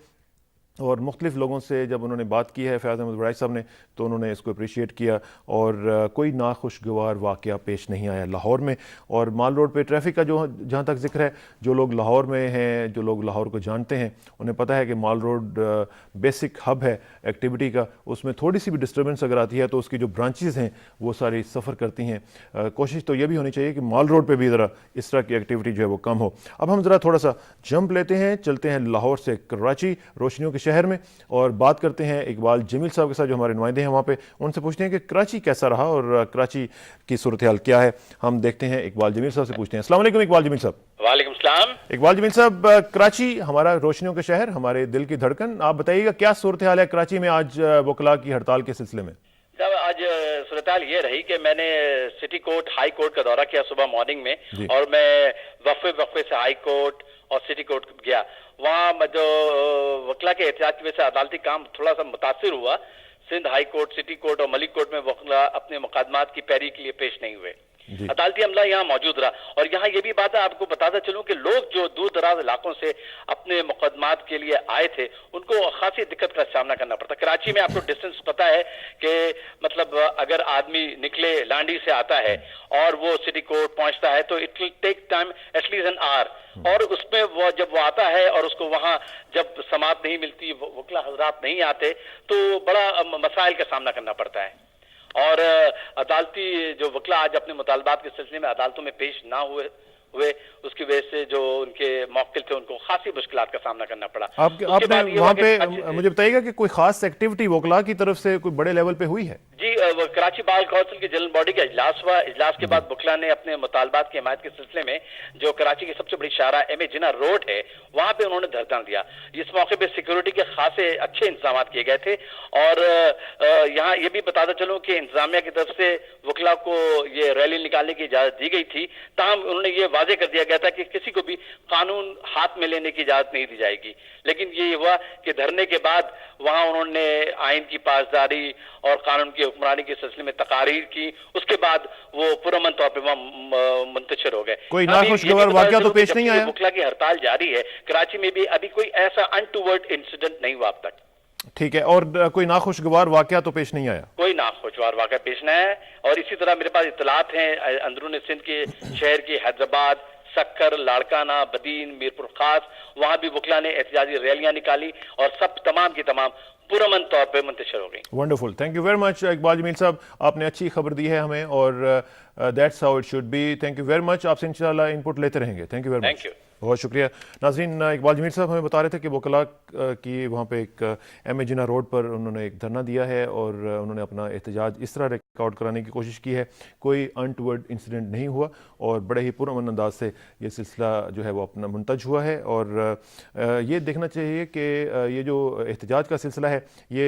और मुख्तलिफ लोगों से जब उन्होंने बात की है फैज़ अहमद वड़ाई साहब ने, तो उन्होंने इसको अप्रिशिएट किया, और कोई नाखुशगवार वाक़या पेश नहीं आया लाहौर में। और माल रोड पे ट्रैफिक का जो जहाँ तक जिक्र है, जो लोग लाहौर में हैं, जो लोग लाहौर को जानते हैं, उन्हें पता है कि माल रोड बेसिक हब है एक्टिविटी का। उसमें थोड़ी सी भी डिस्टर्बेंस अगर आती है तो उसकी जो ब्रांचेज़ हैं वो सारी सफ़र करती हैं। कोशिश तो ये भी होनी चाहिए कि माल रोड पर भी ज़रा इस तरह की एक्टिविटी जो है वो कम हो। अब हम ज़रा थोड़ा सा जंप लेते हैं, चलते हैं लाहौर से कराची, रोशनियों के शहर में, और बात करते हैं इकबाल जमील साहब के साथ जो हमारे नुमाइंदे हैं वहाँ पे। उनसे पूछते हैं कि कराची कैसा रहा और कराची की सूरत हाल क्या है। हम देखते हैं, इकबाल जमील साहब से पूछते हैं। अस्सलाम वालेकुम इकबाल जमील साहब। वालेकुम सलाम। इकबाल जमील साहब, कराची हमारा रोशनियों का शहर, हमारे दिल की धड़कन, आप बताइएगा क्या सूरत हाल है कराची में आज वकला की हड़ताल के सिलसिले में? आज सूरत हाल ये रही कि मैंने सिटी कोर्ट, हाई कोर्ट का दौरा किया सुबह मॉर्निंग में, और मैं वक्फे से हाई कोर्ट और सिटी कोर्ट गया। वहाँ जो वकला के एहतियात की वजह से अदालती काम थोड़ा सा मुतासिर हुआ। Sindh high court, city court और मलिक कोर्ट में वकला अपने मुकदमात की पैरवी के लिए पेश नहीं हुए। अदालती अमला यहाँ मौजूद रहा। और यहाँ ये भी बात है, आपको बताता चलूं कि लोग जो दूर दराज इलाकों से अपने मुकदमात के लिए आए थे, उनको खासी दिक्कत का सामना करना पड़ता। कराची में आपको डिस्टेंस पता है कि मतलब अगर आदमी निकले लांडी से आता है और वो सिटी कोर्ट पहुंचता है तो it will take time at least an hour, और उसमें वो जब वो आता है और उसको वहां जब समाअत नहीं मिलती, वकला हजरात नहीं आते, तो बड़ा मसाइल का सामना करना पड़ता है। और अदालती जो वकला आज अपने मुतालबात के सिलसिले में अदालतों में पेश ना हुए उसकी वजह से जो उनके मौकिल थे उनको खासी मुश्किलात का सामना करना पड़ा। आपने वहाँ पे मुझे बताइएगा कि कोई खास एक्टिविटी वकला की तरफ से कोई बड़े लेवल पे हुई है? जी, कराची बार काउंसिल की जनरल बॉडी का इजलास हुआ। इजलास के बाद वकला ने अपने मुतालबात की हिमायत के सिलसिले में जो कराची की सबसे बड़ी शाहरा एम ए जिना रोड है वहां पे उन्होंने धरना दिया। इस मौके पे सिक्योरिटी के खासे अच्छे इंतजाम किए गए थे। और यहाँ ये भी बताता चलूं कि इंतजामिया की तरफ से वकला को ये रैली निकालने की इजाजत दी गई थी, ताहम उन्होंने ये वाजे कर दिया गया था कि किसी को भी कानून हाथ में लेने की इजाजत नहीं दी जाएगी। लेकिन ये हुआ कि धरने के बाद वहां उन्होंने आइन की पासदारी और कानून की हुक्मरानी के सिलसिले में तकारीर की। उसके बाद वो पुरअमन तौर पर वहां मुंतशिर हो गए। कोई नाखुशगवार वाकया तो पेश नहीं आया? वकला की हड़ताल जारी है कराची में भी, अभी कोई ऐसा अनटूवर्ड इंसिडेंट नहीं हुआ अब तक। ठीक है, और कोई नाखुशगवार वाकया तो पेश नहीं आया? कोई नाखुशगवार वाकया पेश नहीं आया। और इसी तरह मेरे पास इत्तलात हैं अंदरून सिंध के शहर की हैदराबाद, सक्कर, लाड़काना, बदीन, मीरपुर खास, वहां भी वकला ने एहतजाजी रैलियां निकाली और सब तमाम की तमाम पुरअमन तौर पे मुंतशिर हो गई। Wonderful, thank you very much Iqbal Jameel sahab, आपने अच्छी खबर दी है हमें, और that's how it should be. Thank you very much, आपसे इंशाल्लाह इनपुट लेते रहेंगे। थैंक यू वेरी मच, बहुत शुक्रिया। नाज़रीन, इकबाल जमील साहब हमें बता रहे थे कि वकला की वहाँ पे एक एम ए जिना रोड पर उन्होंने एक धरना दिया है, और उन्होंने अपना एहतजाज इस तरह रिकॉर्ड कराने की कोशिश की है। कोई अनटूवर्ड इंसिडेंट नहीं हुआ, और बड़े ही पुरअमन अंदाज से ये सिलसिला जो है वो अपना मुंतज हुआ है। और ये देखना चाहिए कि ये जो एहतजाज का सिलसिला है ये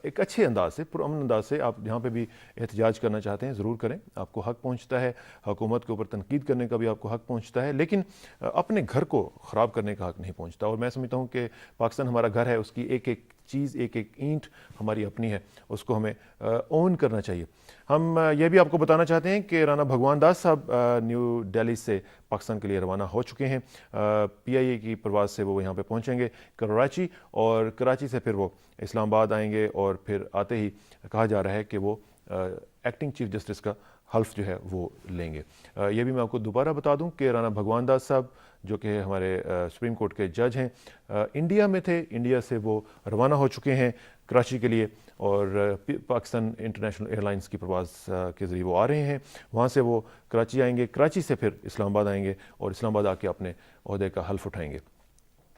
एक अच्छे अंदाज से, पुरअमन अंदाज से आप जहाँ पे भी एहतजाज करना चाहते हैं ज़रूर करें। आपको हक़ पहुँचता है, हुकूमत के ऊपर तनकीद करने का भी आपको हक़ पहुँचता है, लेकिन अपने घर को ख़राब करने का हक़ नहीं पहुँचता। और मैं समझता हूँ कि पाकिस्तान हमारा घर है, उसकी एक एक चीज़, एक एक ईंट हमारी अपनी है, उसको हमें ओन करना चाहिए। हम ये भी आपको बताना चाहते हैं कि राना भगवान दास साहब न्यू दिल्ली से पाकिस्तान के लिए रवाना हो चुके हैं। PIA की परवाज़ से वो यहाँ पे पहुँचेंगे कराची, और कराची से फिर वो इस्लामाबाद आएंगे, और फिर आते ही कहा जा रहा है कि वो एक्टिंग चीफ जस्टिस का हल्फ जो है वो लेंगे। ये भी मैं आपको दोबारा बता दूं कि राना भगवान दास साहब जो कि हमारे सुप्रीम कोर्ट के जज हैं, इंडिया में थे, इंडिया से वो रवाना हो चुके हैं कराची के लिए, और पाकिस्तान इंटरनेशनल एयरलाइंस की परवाज़ के ज़रिए वो आ रहे हैं। वहाँ से वो कराची आएंगे, कराची से फिर इस्लामाबाद आएंगे, और इस्लामाबाद आके अपने ओहदे का हल्फ उठाएंगे।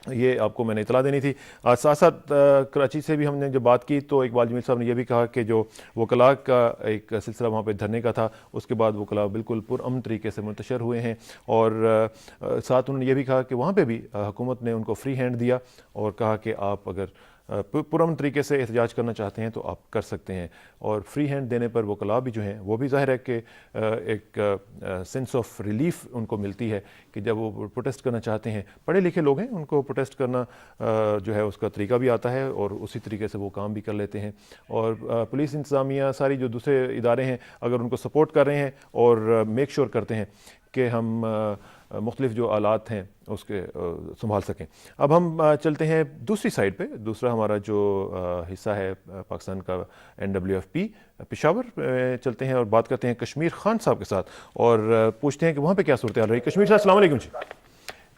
ये आपको मैंने इतला देनी थी। साथ साथ कराची से भी हमने जब बात की तो इकबाल जमील साहब ने यह भी कहा कि जो वकला का एक सिलसिला वहाँ पे धरने का था, उसके बाद वकला बिल्कुल पुरअमन तरीके से मुंतशर हुए हैं, और साथ उन्होंने ये भी कहा कि वहाँ पे भी हुकूमत ने उनको फ्री हैंड दिया और कहा कि आप अगर पुरअमन तरीके से एहतजाज करना चाहते हैं तो आप कर सकते हैं, और फ्री हैंड देने पर वकला भी जो हैं वो भी ज़ाहिर है कि एक सेंस ऑफ रिलीफ उनको मिलती है कि जब वो प्रोटेस्ट करना चाहते हैं, पढ़े लिखे लोग हैं, उनको प्रोटेस्ट करना जो है उसका तरीका भी आता है और उसी तरीके से वो काम भी कर लेते हैं। और पुलिस इंतज़ामिया सारी जो दूसरे इदारे हैं अगर उनको सपोर्ट कर रहे हैं और मेक श्योर करते हैं कि हम मुख्तलिफ जो आलात हैं उसके संभाल सकें। अब हम चलते हैं दूसरी साइड पे, दूसरा हमारा जो हिस्सा है पाकिस्तान का NWFP पेशावर चलते हैं और बात करते हैं कश्मीर खान साहब के साथ और पूछते हैं कि वहाँ पे क्या सूरत हाल रही। कश्मीर साहब अस्सलाम वालेकुम जी।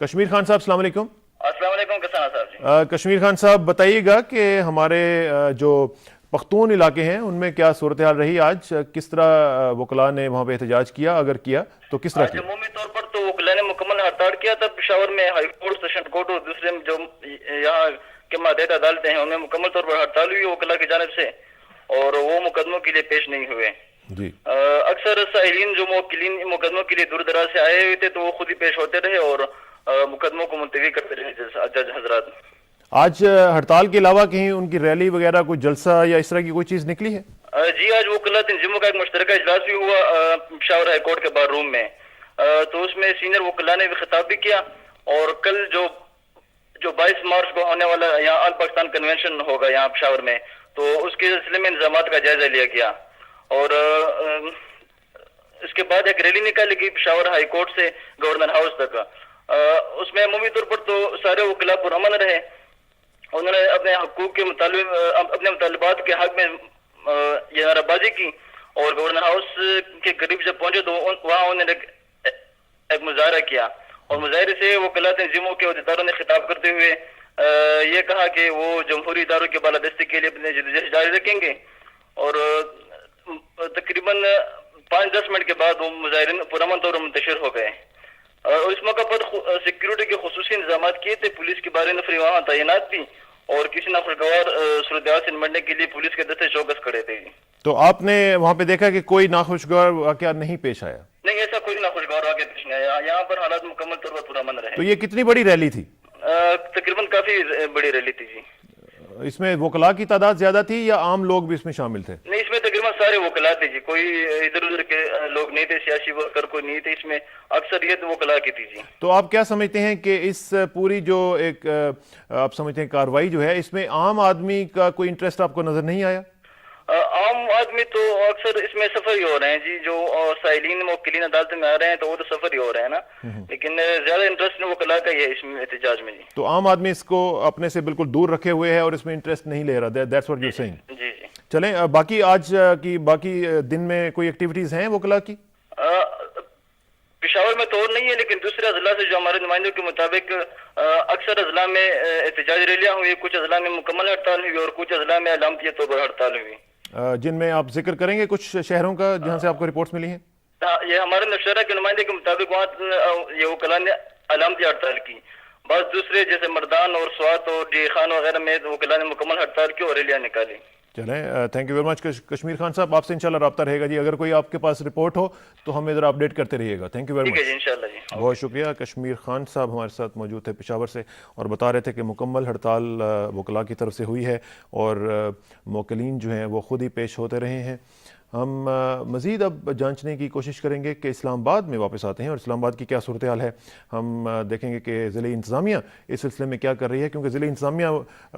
कश्मीर खान साहब अस्सलाम वालेकुम। अस्सलाम वालेकुम किसान साहब जी। कश्मीर खान साहब बताइएगा कि हमारे जो पख्तून इलाके हैं उनमें क्या सूरत हाल रही आज, किस तरह वकला ने वहाँ पे एहतजाज किया, अगर किया तो किस तरह किया? अमूमी तौर पर तो वकला ने मुकम्मल हड़ताल किया था पेशावर में। हाई कोर्ट, सेशन कोर्ट और दूसरे जो यहाँ के मातहत अदालतें हैं उनमें मुकम्मल तौर पर हड़ताल हुई वकला की जानिब से और वो मुकदमों के लिए पेश नहीं हुए जी। अक्सर साहिलीन जो मुवक्किलीन मुकदमों के लिए दूर दराज से आए हुए थे तो वो खुद ही पेश होते रहे और मुकदमों को मुलतवी करते रहे जज हजरात। आज हड़ताल के अलावा कहीं उनकी रैली वगैरह कोई जलसा या इस तरह की कोई चीज़ निकली है? जी, आज वकला तंजीमों का एक मुश्तरका इजलास भी हुआ पेशावर हाई कोर्ट के बार रूम में, तो उसमें सीनियर वकला ने भी खिताब भी किया और कल जो 22 मार्च को होने वाला यहाँ ऑल पाकिस्तान कन्वेंशन होगा यहाँ पेशावर में, तो उसके सिलसिले में इंतजामात का जायजा लिया गया और इसके बाद एक रैली निकाली गई पेशावर हाई कोर्ट से गवर्नर हाउस तक। उसमें अमूमी तौर पर तो सारे वकला पुरअमन रहे, उन्होंने अपने हकूक के मुतालिब अपने मुतालबात के हक में ये नाराबाजी की और गवर्नर हाउस के करीब जब पहुंचे तो वहाँ उन्होंने एक मुजाहरा किया और मुजाहरे से वकला तंजीमों के अहदेदारों ने खिताब करते हुए ये कहा कि वो जमहूरी इदारों की बालादस्ती के लिए अपने जद्दोजहद जारी रखेंगे और तकरीबन 5-10 मिनट के बाद वो मुजाहिरीन पुरअमन तौर पर मुंतशिर हो गए और इस मौके पर सिक्योरिटी के खुसूसी इंतजाम किए थे। पुलिस की 12 नफरी वहाँ तैनात थी और किसी नाखुशगवार सूरत-ए-हाल से निपटने के लिए पुलिस के दस्ते चौकस खड़े थे। तो आपने वहाँ पे देखा कि कोई नाखुशगवार वाकया नहीं पेश आया? नहीं, ऐसा कोई नाखुशगवार वाकया पेश नहीं आया। यहाँ पर हालात मुकम्मल तौर पर पुरअमन रहे। तो ये कितनी बड़ी रैली थी? तकरीबन काफी बड़ी रैली थी जी। इसमें वकला की तादाद ज्यादा थी या आम लोग भी इसमें शामिल थे? नहीं, इसमें तकरीबन सारे वकला थे जी, कोई इधर उधर के लोग नहीं थे, सियासी वर्कर कोई नहीं थे, इसमें अक्सरियत वकला की थी जी। तो आप क्या समझते हैं कि इस पूरी जो एक आप समझते हैं कार्रवाई जो है इसमें आम आदमी का कोई इंटरेस्ट आपको नजर नहीं आया? आम आदमी तो अक्सर इसमें सफर ही हो रहे हैं जी, जो साहिलीन मुवक्किलीन अदालत में आ रहे हैं तो वो तो सफर ही हो रहे हैं ना, लेकिन ज्यादा इंटरेस्ट वकला का ही है इसमें एहतजाज में जी। तो आम आदमी इसको अपने से बिल्कुल दूर रखे हुए है और इसमें इंटरेस्ट नहीं ले रहा, that's what you are saying? जी जी। चलें, बाकी आज की बाकी दिन में कोई एक्टिविटीज हैं वकला की? पेशावर में तो और नहीं है, लेकिन दूसरे अजला से जो हमारे नुमाइंदों के मुताबिक अक्सर अजला में एहतजाजी रैलियां हुई, कुछ अजला में मुकम्मल हड़ताल हुई और कुछ अजला में अलामती तौर पर हड़ताल हुई। जिनमें आप जिक्र करेंगे कुछ शहरों का जहां से आपको रिपोर्ट्स मिली हैं? ये हमारे नौशहरा के नुमाइंदे के मुताबिक वहाँ ये वकला ने अलामती हड़ताल की, बस दूसरे जैसे मर्दान और स्वात और डी खान वगैरह में वकला ने मुकम्मल हड़ताल की और रैलियां निकाली। चलें, thank you very much Kashmir Khan साहब, आपसे इंशाल्लाह रब्ता रहेगा जी, अगर कोई आपके पास रिपोर्ट हो तो हमें ज़रा अपडेट करते रहिएगा। Thank you very much. इंशाल्लाह जी, बहुत शुक्रिया। कश्मीर खान साहब हमारे साथ मौजूद थे पेशावर से और बता रहे थे कि मुकम्मल हड़ताल वकला की तरफ से हुई है और मुवक्किलीन जो हैं वो खुद ही पेश होते रहे हैं। हम मज़ीद अब जांचने की कोशिश करेंगे कि इस्लामाबाद में वापस आते हैं और इस्लामाबाद की क्या सूरत हाल है। हम देखेंगे कि ज़िले इंतज़ामिया इस सिलसिले में क्या कर रही है, क्योंकि ज़िले इंतज़ामिया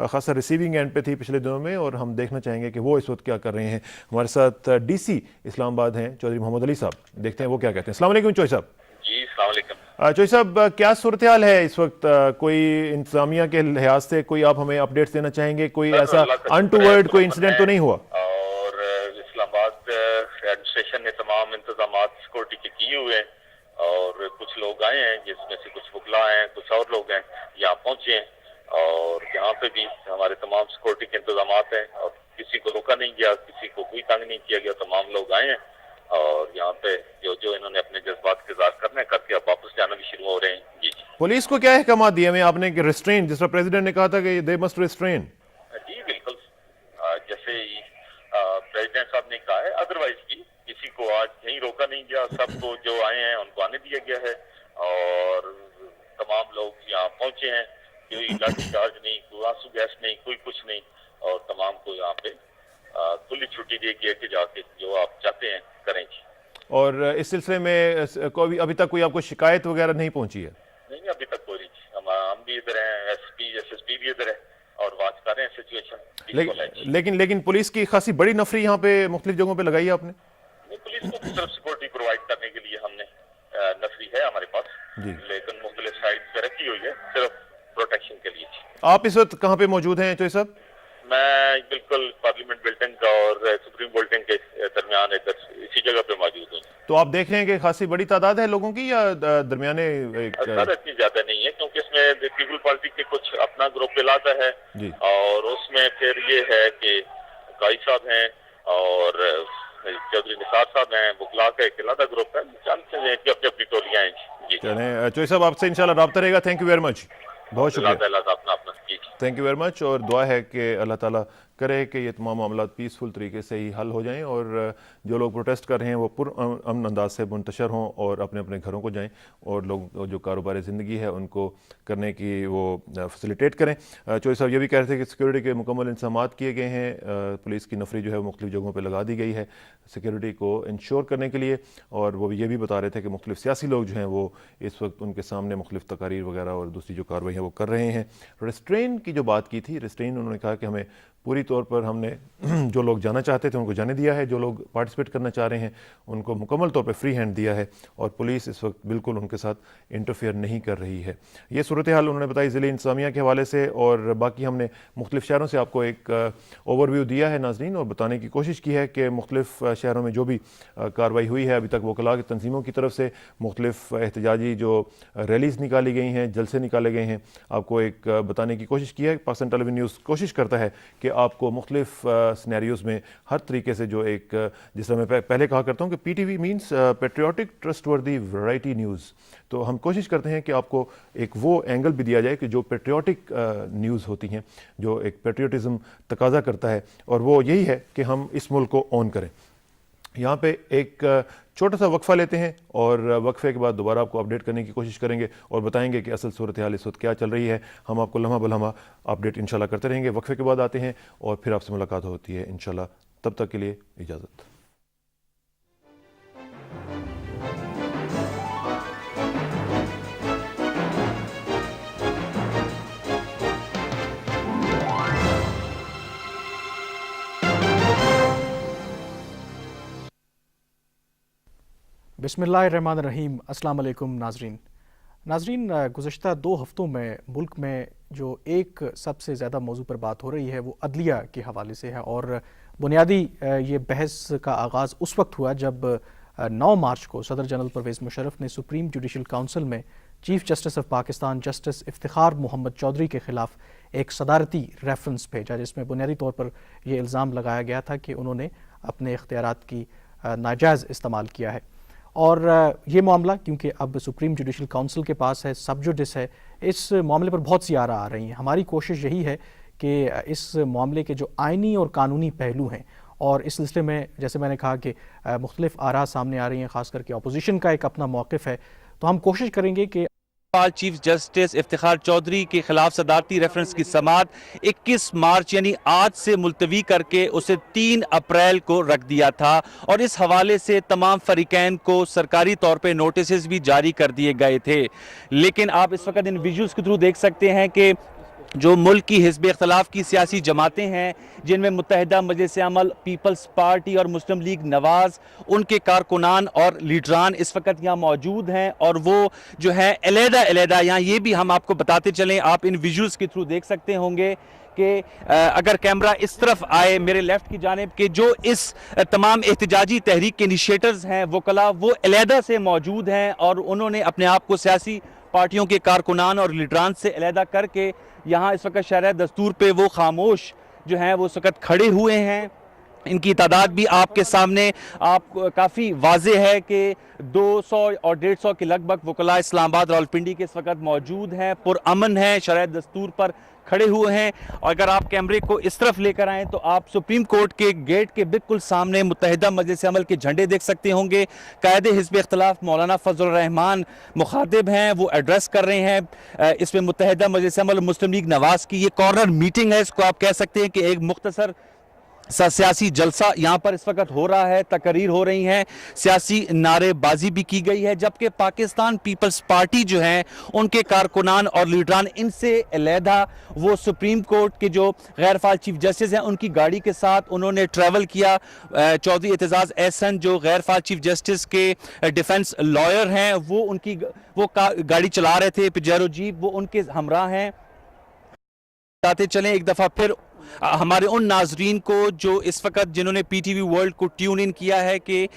ख़ासा रिसीविंग एंड पे थी पिछले दिनों में और हम देखना चाहेंगे कि वो इस वक्त क्या कर रहे हैं। हमारे साथ DC इस्लामाबाद हैं चौधरी मोहम्मद अली साहब, देखते हैं वो क्या कहते हैं। अस्सलाम वालेकुम चौधरी साहब। जी अस्सलाम वालेकुम। चौधरी साहब, क्या सूरत हाल है इस वक्त? कोई इंतज़ामिया के लिहाज से कोई आप हमें अपडेट्स देना चाहेंगे? कोई ऐसा अनटूवर्ड कोई इंसिडेंट तो नहीं हुआ? एडमिनिस्ट्रेशन ने तमाम इंतजाम सिक्योरिटी के किए हुए हैं और कुछ लोग आए हैं जिसमें से कुछ वकला हैं, कुछ और लोग हैं यहाँ पहुंचे हैं और यहाँ पे भी हमारे तमाम सिक्योरिटी के इंतजाम हैं और किसी को रोका नहीं गया, किसी को कोई तंग नहीं किया गया, तमाम लोग आए हैं और यहाँ पे जो इन्होंने अपने जज्बात के इज़हार करने करके अब वापस जाना भी शुरू हो रहे हैं। जी जी। पुलिस को क्या अहकाम दिए हमें आपने कि रिस्ट्रेन, जिस तरह प्रेसिडेंट ने कहा था कि दे मस्ट रिस्ट्रेन? जी बिल्कुल, जैसे प्रेसिडेंट साहब ने कहा है, अदरवाइज भी किसी को आज कहीं रोका नहीं गया, सबको जो आए हैं उनको आने दिया गया है और तमाम लोग यहाँ पहुंचे हैं। कोई लाठी चार्ज नहीं, कोई आंसू गैस नहीं, कोई कुछ नहीं, اور اس سلسلے میں ابھی تک کوئی آپ کو شکایت وغیرہ نہیں پہنچی ہے؟ نہیں ابھی تک کوئی نہیں. ہم بھی ادھر ہیں, SSP بھی ادھر ہے اور واچ کر رہے ہیں سچویشن. لیکن پولیس کی خاصی بڑی نفری یہاں پہ مختلف جگہوں پہ لگائی ہے آپ نے؟ نہیں, پولیس کو صرف سیکورٹی پرووائڈ کرنے کے لیے ہم نے نفری ہے ہمارے پاس, لیکن مختلف سائٹ پہ رکھی ہوئی ہے صرف پروٹیکشن کے لیے. آپ اس وقت کہاں پہ موجود ہیں چوئی صاحب؟ میں بالکل پارلیمنٹ بلڈنگ اور سپریم بلڈنگ کے درمیان اسی جگہ پہ موجود ہوں. تو آپ دیکھ رہے ہیں کہ خاصی بڑی تعداد ہے لوگوں کی یا درمیانے؟ سر اتنی زیادہ نہیں ہے کیونکہ اس میں پیپل پارٹی کے کچھ اپنا گروپ علاقہ ہے اور اس میں پھر یہ ہے کہ قائی صاحب ہیں اور چودھری نثار صاحب ہیں, بکلا کا ایک علیحدہ گروپ ہے, چانسز ہیں کہ اپنی ٹولیاں ہیں. چلیں چوئی صاحب, آپ سے انشاءاللہ رابطہ رہے گا. تھینک یو ویری مچ, بہت شکریہ. تھینک یو ویری مچ, اور دعا ہے کہ اللہ تعالیٰ کرے کہ یہ تمام معاملات پیسفل طریقے سے ہی حل ہو جائیں اور جو لوگ پروٹیسٹ کر رہے ہیں وہ امن انداز سے منتشر ہوں اور اپنے اپنے گھروں کو جائیں اور لوگ جو کاروبار زندگی ہے ان کو کرنے کی وہ فیسیلیٹیٹ کریں. چوئی صاحب یہ بھی کہہ رہے تھے کہ سیکورٹی کے مکمل انتظامات کیے گئے ہیں, پولیس کی نفری جو ہے وہ مختلف جگہوں پہ لگا دی گئی ہے سیکورٹی کو انشور کرنے کے لیے, اور وہ یہ بھی بتا رہے تھے کہ مختلف سیاسی لوگ جو ہیں وہ اس وقت ان کے سامنے مختلف تقاریر وغیرہ اور دوسری جو کارروائی ہیں وہ کر رہے ہیں. ریسٹرین کی جو بات کی تھی, ریسٹرین انہوں نے کہا کہ ہمیں پوری طور پر ہم نے جو لوگ جانا چاہتے تھے ان کو جانے دیا ہے, جو لوگ پارٹیسپیٹ کرنا چاہ رہے ہیں ان کو مکمل طور پہ فری ہینڈ دیا ہے اور پولیس اس وقت بالکل ان کے ساتھ انٹرفیئر نہیں کر رہی ہے. یہ صورتحال انہوں نے بتائی ضلع انتظامیہ کے حوالے سے, اور باقی ہم نے مختلف شہروں سے آپ کو ایک اوور ویو دیا ہے ناظرین, اور بتانے کی کوشش کی ہے کہ مختلف شہروں میں جو بھی کارروائی ہوئی ہے ابھی تک وکلاء کی تنظیموں کی طرف سے, مختلف احتجاجی جو ریلیز نکالی گئی ہیں, جلسے نکالے گئے ہیں, آپ کو ایک بتانے کی کوشش کی ہے. پاکستان ٹیلی ویژن نیوز کوشش کرتا ہے کہ آپ کو مختلف سینیریوز میں ہر طریقے سے جو ایک, جس طرح میں پہلے کہا کرتا ہوں کہ P T V means patriotic trust وردی ویرائٹی نیوز, تو ہم کوشش کرتے ہیں کہ آپ کو ایک وہ اینگل بھی دیا جائے کہ جو پیٹریوٹک نیوز ہوتی ہیں, جو ایک پیٹریوٹزم تقاضا کرتا ہے, اور وہ یہی ہے کہ ہم اس ملک کو اون کریں. یہاں پہ ایک چھوٹا سا وقفہ لیتے ہیں اور وقفے کے بعد دوبارہ آپ کو اپڈیٹ کرنے کی کوشش کریں گے اور بتائیں گے کہ اصل صورتحال اس وقت کیا چل رہی ہے. ہم آپ کو لمحہ بلمحہ اپڈیٹ انشاءاللہ کرتے رہیں گے. وقفے کے بعد آتے ہیں اور پھر آپ سے ملاقات ہوتی ہے انشاءاللہ. تب تک کے لیے اجازت. بسم اللہ الرحمن الرحیم. السلام علیکم ناظرین, گزشتہ 2 ہفتوں میں ملک میں جو ایک سب سے زیادہ موضوع پر بات ہو رہی ہے وہ عدلیہ کے حوالے سے ہے, اور بنیادی یہ بحث کا آغاز اس وقت ہوا جب 9 مارچ کو صدر جنرل پرویز مشرف نے سپریم جوڈیشل کونسل میں chief justice of Pakistan justice Iftikhar Muhammad Chaudhry کے خلاف ایک صدارتی ریفرنس بھیجا, جس میں بنیادی طور پر یہ الزام لگایا گیا تھا کہ انہوں نے اپنے اختیارات کی ناجائز استعمال کیا ہے. اور یہ معاملہ کیونکہ اب سپریم جوڈیشل کونسل کے پاس ہے, سب جوڈس ہے, اس معاملے پر بہت سی آراء آ رہی ہیں. ہماری کوشش یہی ہے کہ اس معاملے کے جو آئینی اور قانونی پہلو ہیں, اور اس سلسلے میں جیسے میں نے کہا کہ مختلف آراء سامنے آ رہی ہیں, خاص کر کے اپوزیشن کا ایک اپنا موقف ہے, تو ہم کوشش کریں گے کہ چیف جسٹس افتخار چودھری کے خلاف صدارتی ریفرنس کی سماعت 21 مارچ یعنی آج سے ملتوی کر کے اسے 3 اپریل کو رکھ دیا تھا, اور اس حوالے سے تمام فریقین کو سرکاری طور پہ نوٹسز بھی جاری کر دیے گئے تھے. لیکن آپ اس وقت ان ویڈیوز کے تھرو دیکھ سکتے ہیں کہ جو ملک کی حزب اختلاف کی سیاسی جماعتیں ہیں, جن میں متحدہ مجلس عمل, پیپلز پارٹی اور مسلم لیگ نواز, ان کے کارکنان اور لیڈران اس وقت یہاں موجود ہیں, اور وہ جو ہے علیحدہ یہاں یہ بھی ہم آپ کو بتاتے چلیں, آپ ان ویڈیوز کے تھرو دیکھ سکتے ہوں گے کہ اگر کیمرہ اس طرف آئے میرے لیفٹ کی جانب, کہ جو اس تمام احتجاجی تحریک کے انیشیٹرز ہیں وکلاء, وہ علیحدہ سے موجود ہیں, اور انہوں نے اپنے آپ کو سیاسی پارٹیوں کے کارکنان اور لیڈران سے علیحدہ کر کے یہاں اس وقت شرح دستور پہ وہ خاموش جو ہیں وہ اس وقت کھڑے ہوئے ہیں. ان کی تعداد بھی آپ کے سامنے آپ کافی واضح ہے کہ 200 اور 150 کے لگ بھگ وکلاء اسلام آباد راولپنڈی کے اس وقت موجود ہیں, پرامن ہیں, شرح دستور پر کھڑے ہوئے ہیں. اور اگر آپ کیمرے کو اس طرف لے کر آئیں تو آپ سپریم کورٹ کے گیٹ کے بالکل سامنے متحدہ مجلس عمل کے جھنڈے دیکھ سکتے ہوں گے. قائد حزب اختلاف مولانا فضل الرحمان مخاطب ہیں, وہ ایڈریس کر رہے ہیں. اس میں متحدہ مجلس عمل مسلم لیگ نواز کی یہ کارنر میٹنگ ہے, اس کو آپ کہہ سکتے ہیں کہ ایک مختصر सियासी जलसा यहाँ पर इस वक्त हो रहा है, तकरीर हो रही हैं, सियासी नारेबाजी भी की गई है, जबकि पाकिस्तान पीपल्स पार्टी जो है उनके कारकुनान और लीडरान इनसे अलहदा वो सुप्रीम कोर्ट के जो गैर फाल चीफ जस्टिस हैं उनकी गाड़ी के साथ उन्होंने ट्रैवल किया। चौधरी एतजाज़ एहसन जो गैर फाल चीफ जस्टिस के डिफेंस लॉयर हैं वो उनकी गाड़ी चला रहे थे, पिजेरो जीप, वो उनके हमरा हैं। बताते चलें एक दफ़ा फिर हमारे उन नाजरीन को जो इस वक्त जिन्होंने पीटीवी वर्ल्ड को ट्यून इन किया है कि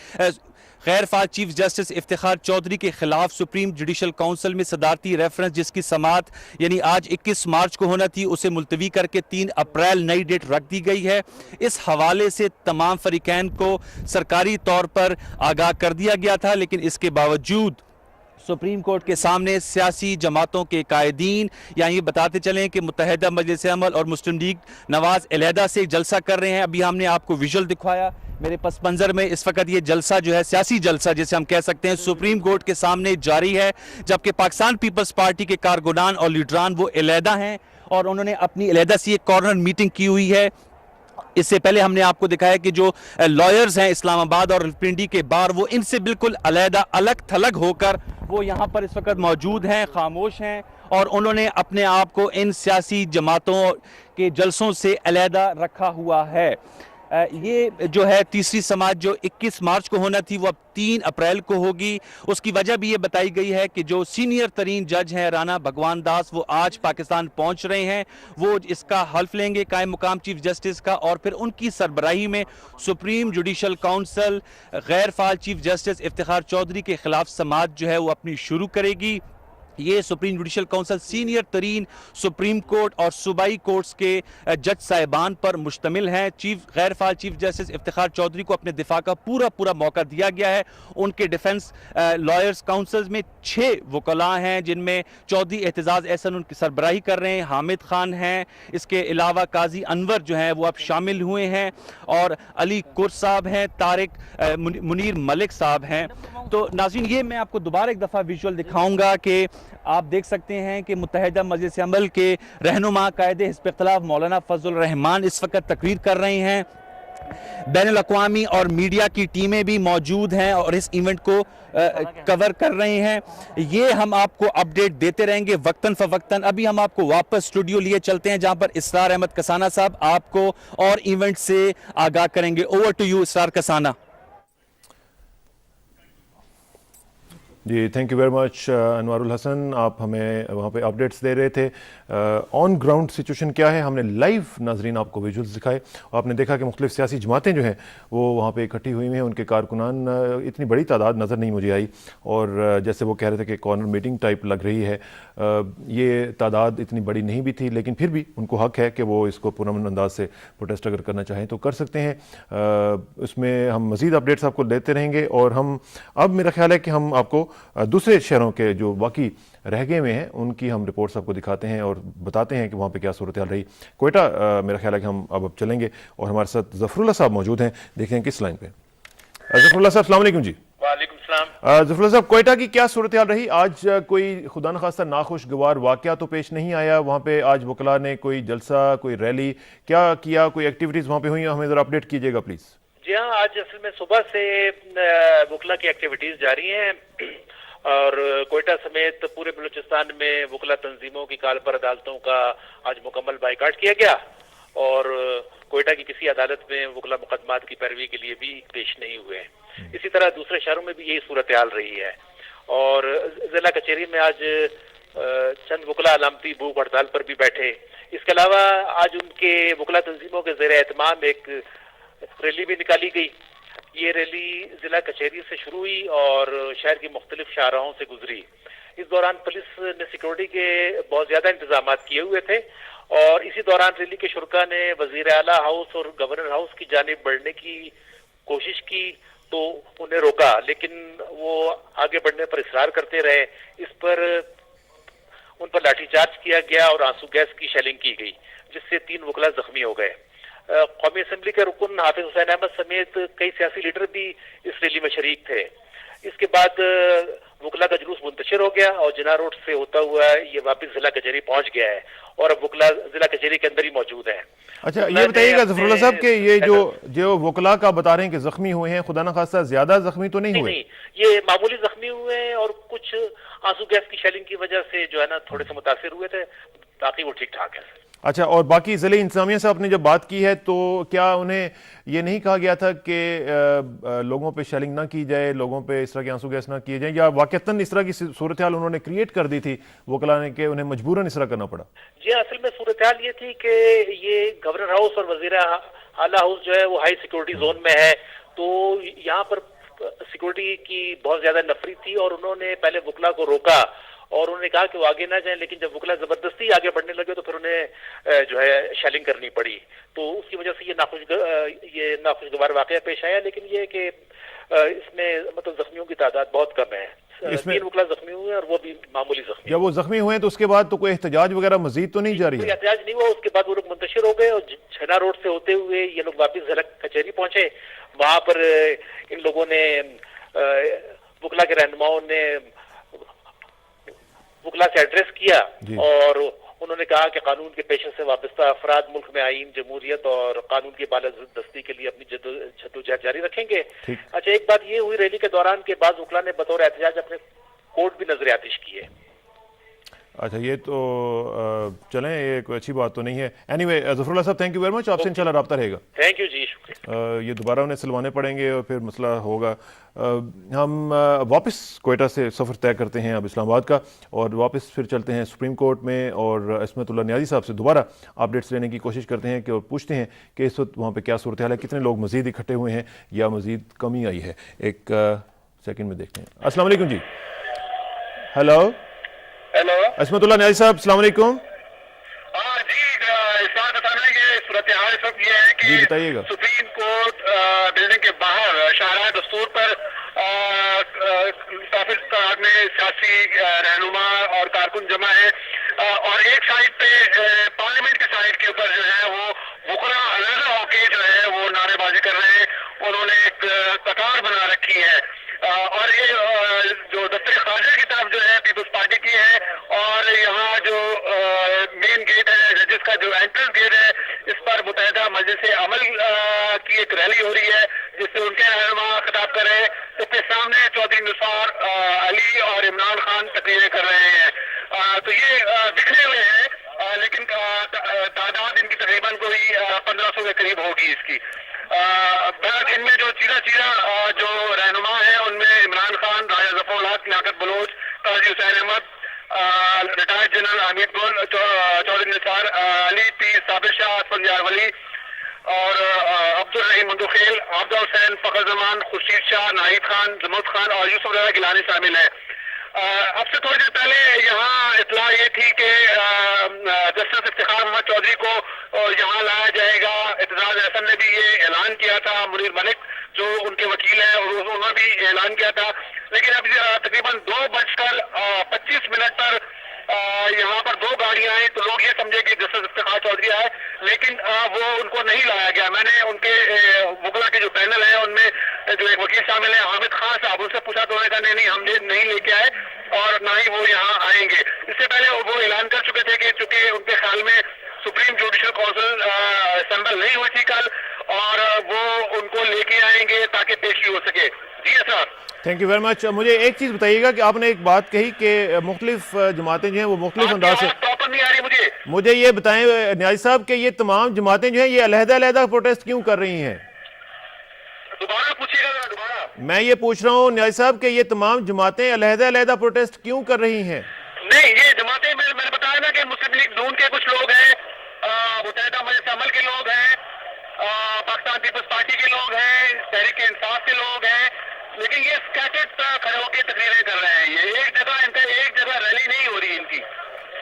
गैर फाल चीफ जस्टिस इफ्तिखार चौधरी के खिलाफ सुप्रीम जुडिशल काउंसिल में सदारती रेफरेंस जिसकी समाअत यानी आज 21 मार्च को होना थी उसे मुलतवी करके 3 अप्रैल नई डेट रख दी गई है। इस हवाले से तमाम फरीकैन को सरकारी तौर पर आगाह कर दिया गया था, लेकिन इसके बावजूद सुप्रीम कोर्ट के सामने सियासी जमातों के कायदीन या ये बताते चलें कि मुत्तहिदा मजलिस अमल और मुस्लिम लीग नवाज अलहदा से जलसा कर रहे हैं। अभी हमने आपको विजुअल दिखाया, मेरे पस मंजर में इस वक्त ये जलसा जो है सियासी जलसा जिसे हम कह सकते हैं सुप्रीम कोर्ट के सामने जारी है, जबकि पाकिस्तान पीपल्स पार्टी के कारकुनान और लीडरान वो अलहदा हैं और उन्होंने अपनी अलहदा सी एक कॉर्नर मीटिंग की हुई है। इससे पहले हमने आपको दिखाया कि जो लॉयर्स हैं इस्लामाबाद और पिंडी के बाहर वो इनसे बिल्कुल अलग थलग होकर वो यहाँ पर इस वक्त मौजूद हैं, खामोश हैं और उन्होंने अपने आप को इन सियासी जमातों के जलसों से अलहदा रखा हुआ है। ये जो है तीसरी समाअत जो 21 मार्च को होना थी वो अब 3 अप्रैल को होगी। उसकी वजह भी ये बताई गई है कि जो सीनियर तरीन जज हैं राना भगवान दास वो आज पाकिस्तान पहुंच रहे हैं, वो इसका हल्फ लेंगे कायम मुकाम चीफ जस्टिस का और फिर उनकी सरबराही में सुप्रीम जुडिशल काउंसिल गैर फाल चीफ जस्टिस इफ्तिखार चौधरी के खिलाफ समाअत जो है वो अपनी शुरू करेगी। ये सुप्रीम जुडिशल काउंसिल सीनियर तरीन सुप्रीम कोर्ट और सूबाई कोर्ट्स के जज साहिबान पर मुश्तमिल हैं। गैर फाल चीफ जस्टिस इफ्तिखार चौधरी को अपने दिफा का पूरा मौका दिया गया है। उनके डिफेंस लॉयर्स काउंसिल में 6 वकला हैं जिनमें चौधरी एतजाज़ एहसन उनकी सरबराही कर रहे हैं, हामिद खान हैं, इसके अलावा काजी अनवर जो हैं वो अब शामिल हुए हैं और अली कुर साहब हैं, तारिक मुनीर मलिक साहब हैं। तो नाज़रीन ये मैं आपको दोबारा एक दफ़ा विजुअल दिखाऊंगा कि आप देख सकते हैं कि मुत्तहिदा मजलिस अमल के रहनुमा कायदे हिज़्ब इख्तिलाफ मौलाना फजल रहमान इस वक्त तकरीर कर रहे हैं। बैनुल अक़वामी और मीडिया की टीमें भी मौजूद हैं और इस इवेंट को कवर कर रहे हैं। ये हम आपको अपडेट देते रहेंगे वक्तन फ़वक्तन। अभी हम आपको वापस स्टूडियो लिए चलते हैं जहां पर इसरार अहमद कसाना साहब आपको और इवेंट से आगाह करेंगे। Over to you Israr Kasana. जी thank you very much Anwarul Hasan, आप हमें वहाँ पे अपडेट्स दे रहे थे। ऑन ग्राउंड सिचुएशन क्या है हमने लाइव नाजरीन आपको विजुअल्स दिखाए। आपने देखा कि मुख्तलिफ सियासी जमातें जो हैं वो वहाँ पे इकट्ठी हुई हैं, उनके कारकुनान इतनी बड़ी तादाद नज़र नहीं मुझे आई और जैसे वो कह रहे थे कि कॉर्नर मीटिंग टाइप लग रही है, ये तादाद इतनी बड़ी नहीं भी थी, लेकिन फिर भी उनको हक है कि वो इसको पुरअमन अंदाज से प्रोटेस्ट अगर करना चाहें तो कर सकते हैं। उसमें हम मज़ीद अपडेट्स आपको देते रहेंगे और हम अब मेरा ख्याल है कि हम आपको दूसरे शहरों के जो बाकी रह गए हुए हैं उनकी हम रिपोर्ट्स आपको दिखाते हैं और बताते हैं कि वहाँ पे क्या सूरत हाल रही। कोयटा मेरा ख्याल है कि हम अब चलेंगे और हमारे साथ ज़फ़रुल्लाह साहब मौजूद हैं, देखें किस लाइन पे। ज़फ़रुल्लाह साहब अस्सलाम वालेकुम जी। वालेकुम सलाम। ज़फ़रुल्लाह साहब कोयटा की क्या सूरत हाल रही आज? कोई खुदा न खास्ता नाखुशगवार वाक़या तो पेश नहीं आया वहाँ पे? आज वकला ने कोई जलसा, कोई रैली क्या किया, कोई एक्टिविटीज़ वहाँ पे हुई? हमें ज़रा अपडेट कीजिएगा प्लीज़। जी हाँ, आज असल में सुबह से वकला की एक्टिविटीज जारी हैं और कोयटा समेत पूरे बलूचिस्तान में वकला तंजीमों की काल पर अदालतों का आज मुकम्मल बाइकाट किया गया और कोयटा की किसी अदालत में वकला मुकदमात की पैरवी के लिए भी पेश नहीं हुए। इसी तरह दूसरे शहरों में भी यही सूरत हाल रही है और जिला कचहरी में आज चंद वकला अलामती भूख हड़ताल पर भी बैठे। इसके अलावा आज उनके वकला तंजीमों के ज़ेर एहतमाम एक रैली भी निकाली गई। ये रैली जिला कचहरी से शुरू हुई और शहर की मुख्तलिफ शाहराहों से गुजरी। इस दौरान पुलिस ने सिक्योरिटी के बहुत ज्यादा इंतजाम किए हुए थे और इसी दौरान रैली के शुरका ने वजीर आला हाउस और गवर्नर हाउस की जानिब बढ़ने की कोशिश की तो उन्हें रोका, लेकिन वो आगे बढ़ने पर इसरार करते रहे। इस पर उन पर लाठीचार्ज किया गया और आंसू गैस की शेलिंग की गई जिससे 3 वकला जख्मी हो गए। कौमी असम्बली के रुकन हाफिज हुसैन अहमद समेत कई सियासी लीडर भी इस रैली में शरीक थे। اس کے بعد وکلا کا جلوس منتشر ہو گیا اور جناح روڈ سے ہوتا ہوا یہ واپس ضلع کچہری پہنچ گیا ہے اور اب وکلا ضلع کچہری کے اندر ہی موجود ہے. اچھا یہ بتائیے گا ظفر اللہ صاحب کہ یہ جو وکلا کا بتا رہے ہیں کہ زخمی ہوئے ہیں، خدا نخواستہ زیادہ زخمی تو نہیں ہوئے؟ نہیں، یہ معمولی زخمی ہوئے ہیں اور کچھ آنسو گیس کی شیلنگ کی وجہ سے جو ہے نا تھوڑے سے متاثر ہوئے تھے، باقی وہ ٹھیک ٹھاک ہے. اچھا، اور باقی ضلع انتظامیہ سے آپ نے جب بات کی ہے تو کیا انہیں یہ نہیں کہا گیا تھا کہ لوگوں پہ شیلنگ نہ کی جائے، لوگوں پہ اس طرح کے آنسو گیس نہ کیے جائیں، یا واقعتاً اس طرح کی صورتحال انہوں نے کریٹ کر دی تھی وکلا نے کہ انہیں مجبوراً اس طرح کرنا پڑا؟ جی اصل میں صورتحال یہ تھی کہ یہ گورنر ہاؤس اور وزیر اعلیٰ ہاؤس جو ہے وہ ہائی سیکورٹی زون میں ہے، تو یہاں پر سیکورٹی کی بہت زیادہ نفری تھی اور انہوں نے پہلے وکلا کو روکا اور انہوں نے کہا کہ وہ آگے نہ جائیں، لیکن جب وکلا زبردستی آگے بڑھنے لگے تو پھر انہیں جو ہے شیلنگ کرنی پڑی، تو اس کی وجہ سے یہ ناخوشگوار واقعہ پیش آیا. لیکن یہ کہ اس میں مطلب زخمیوں کی تعداد بہت کم ہے، 3 وکلا زخمی ہوئے اور وہ بھی معمولی زخمی. جب وہ زخمی ہوئے تو اس کے بعد تو کوئی احتجاج وغیرہ مزید تو نہیں جاری ہے؟ کوئی احتجاج نہیں ہوا، اس کے بعد وہ لوگ منتشر ہو گئے اور جناح روڈ سے ہوتے ہوئے یہ لوگ واپس ضلع کچہری پہنچے. وہاں پر ان لوگوں نے وکلا کے رہنماؤں نے وکلا سے ایڈریس کیا اور انہوں نے کہا کہ قانون کے پیشے سے وابستہ افراد ملک میں آئین، جمہوریت اور قانون کی بالادستی کے لیے اپنی جدوجہد جاری رکھیں گے. اچھا ایک بات یہ ہوئی ریلی کے دوران کے بعد وکلا نے بطور احتجاج اپنے کوٹ بھی نظر آتش کیے. اچھا یہ تو چلیں، یہ کوئی اچھی بات تو نہیں ہے. اینی وے ظفر اللہ صاحب تھینک یو ویری مچ، آپ سے انشاءاللہ رابطہ رہے گا. تھینک یو جی، شکریہ. یہ دوبارہ انہیں سلوانے پڑیں گے اور پھر مسئلہ ہوگا. ہم واپس کوئٹہ سے سفر طے کرتے ہیں اب اسلام آباد کا، اور واپس پھر چلتے ہیں سپریم کورٹ میں اور عصمت اللہ نیازی صاحب سے دوبارہ اپڈیٹس لینے کی کوشش کرتے ہیں کہ اور پوچھتے ہیں کہ اس وقت وہاں پہ کیا صورتحال ہے، کتنے لوگ مزید اکٹھے ہوئے ہیں یا مزید کمی آئی ہے. ایک سیکنڈ میں دیکھتے ہیں. السلام علیکم جی. ہیلو عصمت اللہ نیازی صاحب السلام علیکم. جی ارشاد بتانا یہ صورتحال اس وقت یہ ہے کہ سپریم کورٹ بلڈنگ کے باہر شاہراہ دستور پر کافی تعداد میں سیاسی رہنما اور کارکن جمع ہیں اور ایک سائڈ پہ پارلیمنٹ کے سائڈ کے اوپر جو ہے وہ وکلا علیحدہ ہو کے جو ہے وہ نعرے بازی کر رہے ہیں. انہوں نے ایک قطار بنا رکھی ہے اور یہ جو دفتر خارجہ کی طرف جو ہے پیپلز پارٹی کی ہے اور یہاں جو مین گیٹ ہے جس کا جو انٹرنس گیٹ ہے اس پر متحدہ مجلس عمل کی ایک ریلی ہو رہی ہے جس سے ان کے رہنما خطاب کر رہے ہیں. اس کے سامنے چودھری نثار علی اور عمران خان تقریریں کر رہے ہیں. تو یہ بکھرے ہوئے ہیں لیکن تعداد ان کی تقریباً کوئی 1500 کے قریب ہوگی اس کی. ان میں جو چیرا جو رہنما ہیں ان میں عمران خان، راجہ ظفر الحق، لیاقت بلوچ، قاضی حسین احمد، ریٹائرڈ جنرل حمید گل، چودھری نثار علی، پیر صابر شاہ، اسفند یار ولی اور عبدالرحیم مندوخیل، عبدہ حسین، فخر زمان، خورشید شاہ، ناہید خان، زمت خان اور یوسف رضا گیلانی شامل ہیں. اب سے تھوڑی دیر پہلے یہاں اطلاع یہ تھی کہ جسٹس افتخار محمد چودھری کو یہاں لایا جائے گا. اعتزاز احسن نے بھی یہ اعلان کیا تھا، منیر ملک جو ان کے وکیل ہیں انہوں نے بھی اعلان کیا تھا. لیکن اب تقریباً 2:25 پر یہاں پر 2 گاڑیاں آئیں تو لوگ یہ سمجھے کہ جسٹس افتخار چودھری آئے، لیکن وہ ان کو نہیں لایا گیا. میں نے ان کے وکلا کے جو پینل ہیں ان میں جو ایک وکیل شامل ہیں حامد خان صاحب، ان سے پوچھا تو انہوں نے کہا نہیں ہم نہیں لے کے آئے اور نہ ہی وہ یہاں آئیں گے. اس سے پہلے وہ اعلان کر چکے تھے کہ چونکہ ان کے خیال میں سپریم جوڈیشل کونسل اسمبل نہیں ہوئی تھی کل اور وہ ان کو لے کے آئیں گے تاکہ پیشی ہو سکے. جی sir thank you very much. مجھے ایک چیز بتائیے گا کہ آپ نے ایک بات کہی کہ مختلف جماعتیں جو ہیں وہ مختلف انداز سے، نہیں آ رہی مجھے یہ بتائیں نیازی صاحب کہ یہ تمام جماعتیں جو ہیں یہ علیحدہ پروٹیسٹ کیوں کر رہی ہیں؟ دوبارہ پوچھیے گا دوبارہ. میں یہ پوچھ رہا ہوں نیازی صاحب کہ یہ تمام جماعتیں علیحدہ پروٹیسٹ کیوں کر رہی ہیں؟ نہیں یہ جماعتیں میں نے بتایا نا کہ مسلم لیگ نون کے کچھ لوگ ہیں، متحدہ مجلس عمل کے لوگ ہیں، پاکستان پیپلز پارٹی کے لوگ ہیں، تحریک انصاف کے لوگ ہیں، لیکن یہ اسکیٹرڈ کھڑے ہو کے تقریریں کر رہے ہیں. یہ ایک جگہ ریلی نہیں ہو رہی ان کی.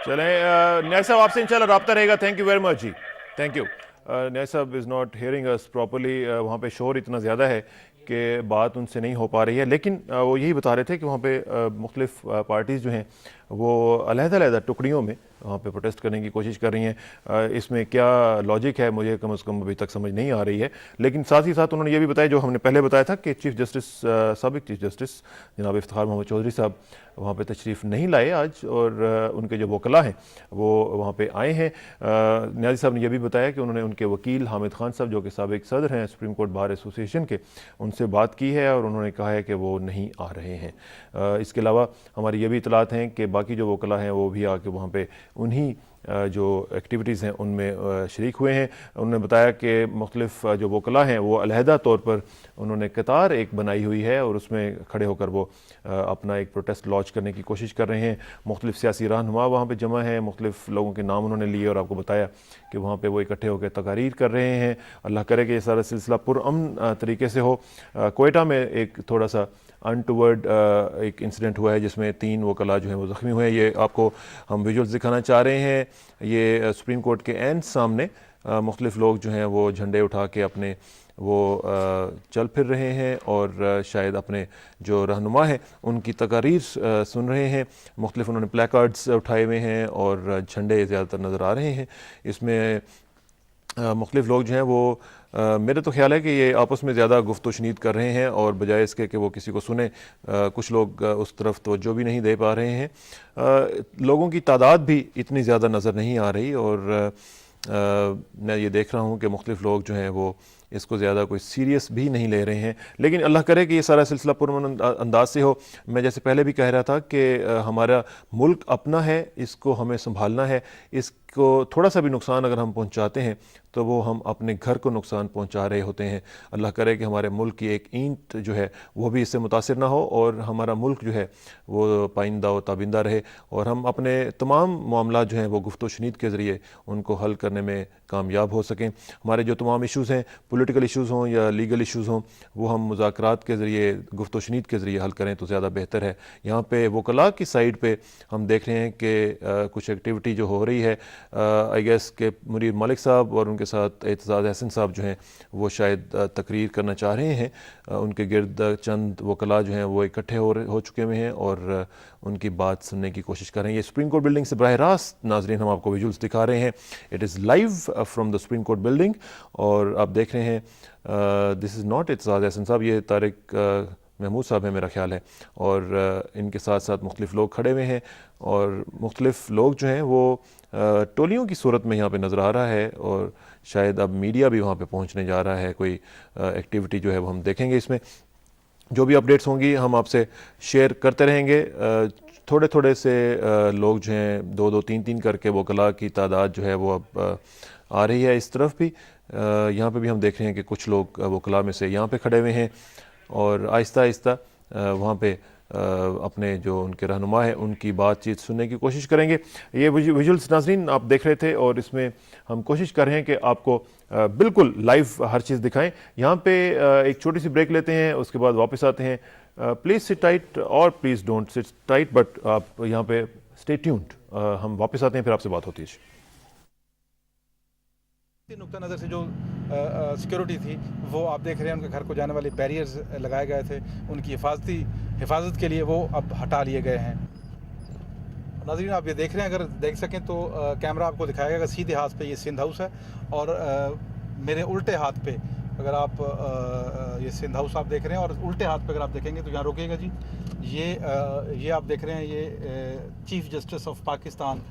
چلیں نیازی صاحب آپ سے انشاءاللہ رابطہ رہے گا. تھینک یو ویری مچ جی. Thank you. نیازی صاحب is not hearing us properly. وہاں پہ شور اتنا زیادہ ہے کہ بات ان سے نہیں ہو پا رہی ہے، لیکن وہ یہی بتا رہے تھے کہ وہاں پہ مختلف پارٹیز جو ہیں وہ علیحدہ ٹکڑیوں میں वहाँ पे प्रोटेस्ट करने की कोशिश कर रही हैं। इसमें क्या लॉजिक है मुझे कम से कम अभी तक समझ नहीं आ रही है। लेकिन साथ ही साथ उन्होंने ये भी बताया जो हमने पहले बताया था कि चीफ जस्टिस साबिक चीफ जस्टिस जनाब इफ्तिखार मोहम्मद चौधरी साहब वहाँ पे तशरीफ़ नहीं लाए आज, और उनके जो वकला हैं वो वहाँ पे आए हैं। न्याज़ी साहब ने यह भी बताया कि उन्होंने उनके वकील हामिद खान साहब जो कि साबिक सदर हैं सुप्रीम कोर्ट बार एसोसिएशन के, उनसे बात की है और उन्होंने कहा है कि वो नहीं आ रहे हैं। इसके अलावा हमारी ये भी इतलात हैं कि बाकी जो वकला हैं वो भी आके वहाँ पे उन्हीं जो एक्टिविटीज़ हैं उनमें शरीक हुए हैं। उन्होंने बताया कि मुख्तलिफ जो वकला हैं वो अलहदा तौर पर उन्होंने कतार एक बनाई हुई है और उसमें खड़े होकर वो अपना एक प्रोटेस्ट लॉन्च करने की कोशिश कर रहे हैं। मुख्तलिफ सियासी रहनुमा वहाँ पे जमा हैं, मुख्तलिफ लोगों के नाम उन्होंने लिए और आपको बताया कि वहाँ पे वो इकट्ठे होकर तकारीर कर रहे हैं। अल्लाह करे कि ये सारा सिलसिला पुरअमन तरीके से हो। कोयटा में एक थोड़ा सा अनटूवर्ड एक इंसिडेंट हुआ है जिसमें 3 वकला जो हैं वो ज़ख्मी हुए हैं। ये आपको हम विजुअल्स दिखाना चाह रहे हैं। ये सुप्रीम कोर्ट के एंड सामने मुख्तलिफ लोग जो हैं वो झंडे उठा के अपने वो चल फिर रहे हैं और शायद अपने जो रहनुमा हैं उनकी तकारीर सुन रहे हैं। मुख्तलिफ उन्होंने प्लेकार्ड्स उठाए हुए हैं और झंडे ज़्यादातर नज़र आ रहे हैं। इसमें मुख्तलिफ लोग जो हैं वो मेरे तो ख्याल है कि ये आपस में ज़्यादा गुफ्त शनीद कर रहे हैं और बजाय इसके कि वो किसी को सुने कुछ लोग उस तरफ तवज्जो भी नहीं दे पा रहे हैं। लोगों की तादाद भी इतनी ज़्यादा नज़र नहीं आ रही और मैं ये देख रहा हूँ कि मुख्तलिफ लोग जो हैं वो इसको ज़्यादा कोई सीरियस भी नहीं ले रहे हैं। लेकिन अल्लाह करे कि ये सारा सिलसिला पुरअमन अंदाज से हो। मैं जैसे पहले भी कह रहा था कि हमारा मुल्क अपना है, इसको हमें संभालना है। इसको थोड़ा सा भी नुकसान अगर हम पहुंचाते हैं तो वो हम अपने घर को नुकसान पहुंचा रहे होते हैं। अल्लाह करे कि हमारे मुल्क की एक ईंट जो है वो भी इससे मुतासिर ना हो और हमारा मुल्क जो है वो पाइंदा व ताबिंदा रहे और हम अपने तमाम मामला जो हैं वो गुफ्त शनीद के ज़रिए उनको हल करने में कामयाब हो सकें। हमारे जो तमाम इशूज़ हैं, पॉलिटिकल इशूज़ हों या लीगल इशूज़ हों, वो हम मुज़ाकरात के ज़रिए गुफ्त शनीद के ज़रिए हल करें तो ज़्यादा बेहतर है। यहाँ पे वकला की साइड पे हम देख रहे हैं कि कुछ एक्टिविटी जो हो रही है, आई गेस के मुनीर मलिक साहब और उनके साथ एतजाज़ हसन साहब जो हैं वो शायद तकरीर करना चाह रहे हैं। उनके गिर्द चंद वकला जो हैं वो इकट्ठे हो चुके हुए हैं और उनकी बात सुनने की कोशिश कर रहे हैं। ये सुप्रीम कोर्ट बिल्डिंग से बराह रास्त नाज़रीन हम आपको विजुअल्स दिखा रहे हैं। It is live from the supreme court building और आप देख रहे हैं this is not Aitzaz Hasan sahab, ये तारिक महमूद साहब है मेरा ख्याल है और इनके साथ साथ मुख्तलिफ लोग खड़े हुए हैं और मुख्तलिफ लोग जो हैं वो टोलियों की सूरत में यहाँ पे नज़र आ रहा है और शायद अब मीडिया भी वहाँ पे पहुँचने जा रहा है। कोई एक्टिविटी जो है वो हम देखेंगे। इसमें जो भी अपडेट्स होंगी हम आपसे शेयर करते रहेंगे। थोड़े थोड़े से लोग जो हैं 2-2, 3-3 करके वकला की तादाद जो है वो अब आ रही है इस तरफ भी। यहाँ पे भी हम देख रहे हैं कि कुछ लोग वकला में से यहाँ पे खड़े हुए हैं और आहिस्ता आहिस्ता वहाँ पे अपने जो उनके रहनुमा हैं उनकी बातचीत सुनने की कोशिश करेंगे। ये विजुअल्स नाज़रीन आप देख रहे थे और इसमें हम कोशिश कर रहे हैं कि आपको बिल्कुल लाइव हर चीज़ दिखाएं। यहाँ पे एक छोटी सी ब्रेक लेते हैं, उसके बाद वापस आते हैं। प्लीज़ सिट टाइट और please don't sit tight, but आप यहाँ पे स्टे ट्यून्ड। हम वापस आते हैं, फिर आपसे बात होती है। नुक्ता नज़र से जो सिक्योरिटी थी वो आप देख रहे हैं, उनके घर को जाने वाले बैरियर्स लगाए गए थे, उनकी हिफाजत के लिए वो अब हटा लिए गए हैं। नाज़रीन आप ये देख रहे हैं, अगर देख सकें तो कैमरा आपको दिखाएगा कि सीधे हाथ पे ये सिंध हाउस है और मेरे उल्टे हाथ पे अगर आप ये सिंध हाउस आप देख रहे हैं और उल्टे हाथ पे अगर आप देखेंगे तो यहाँ रुकेगा जी, ये आप देख रहे हैं ये chief justice of Pakistan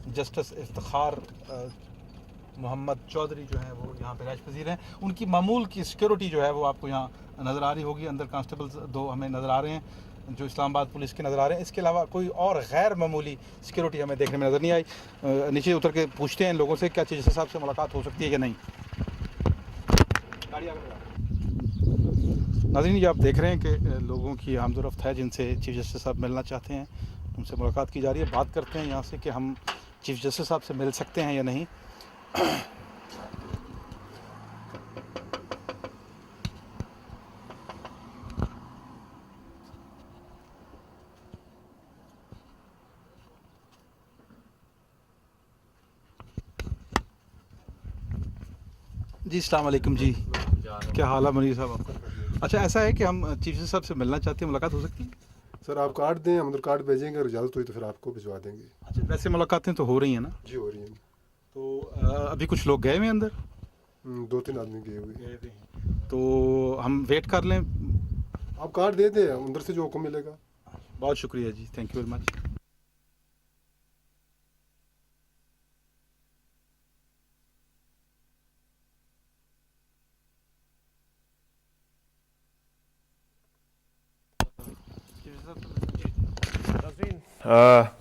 justice Iftikhar Muhammad Chaudhry जो हैं वो यहाँ पे राजपजीर हैं। उनकी मामूल की सिक्योरिटी जो है वो आपको यहाँ नज़र आ रही होगी। अंदर कांस्टेबल्स 2 हमें नज़र आ रहे हैं जो इस्लामाबाद पुलिस के नज़र आ रहे हैं। इसके अलावा कोई और गैर मामूली सिक्योरिटी हमें देखने में नज़र नहीं आई। नीचे उतर के पूछते हैं लोगों से क्या चीफ जस्टिस साहब से मुलाकात हो सकती है या नहीं। नाज़रीन ये आप देख रहे हैं कि लोगों की आमदोरफ्त है जिनसे चीफ जस्टिस साहब मिलना चाहते हैं, उनसे मुलाकात की जा रही है। बात करते हैं यहाँ से कि हम चीफ जस्टिस साहब से मिल सकते हैं या नहीं। जी अस्सलाम वालेकुम जी, क्या हाल है मनीर साहब आपका? अच्छा ऐसा है कि हम चीफ जस्टिस साहब से मिलना चाहते हैं, मुलाकात हो सकती है? सर आप कार्ड दें, हम उधर कार्ड भेजेंगे, और इजाज़त हुई तो फिर आपको भिजवा देंगे। अच्छा, वैसे मुलाकातें तो हो रही हैं ना? जी हो रही हैं। तो अभी कुछ लोग गए हुए हैं अंदर? 2-3 आदमी गए हुए। तो हम वेट कर लें? आप कार्ड दे दें, अंदर से जो हुक्म मिलेगा। बहुत शुक्रिया जी, thank you very much.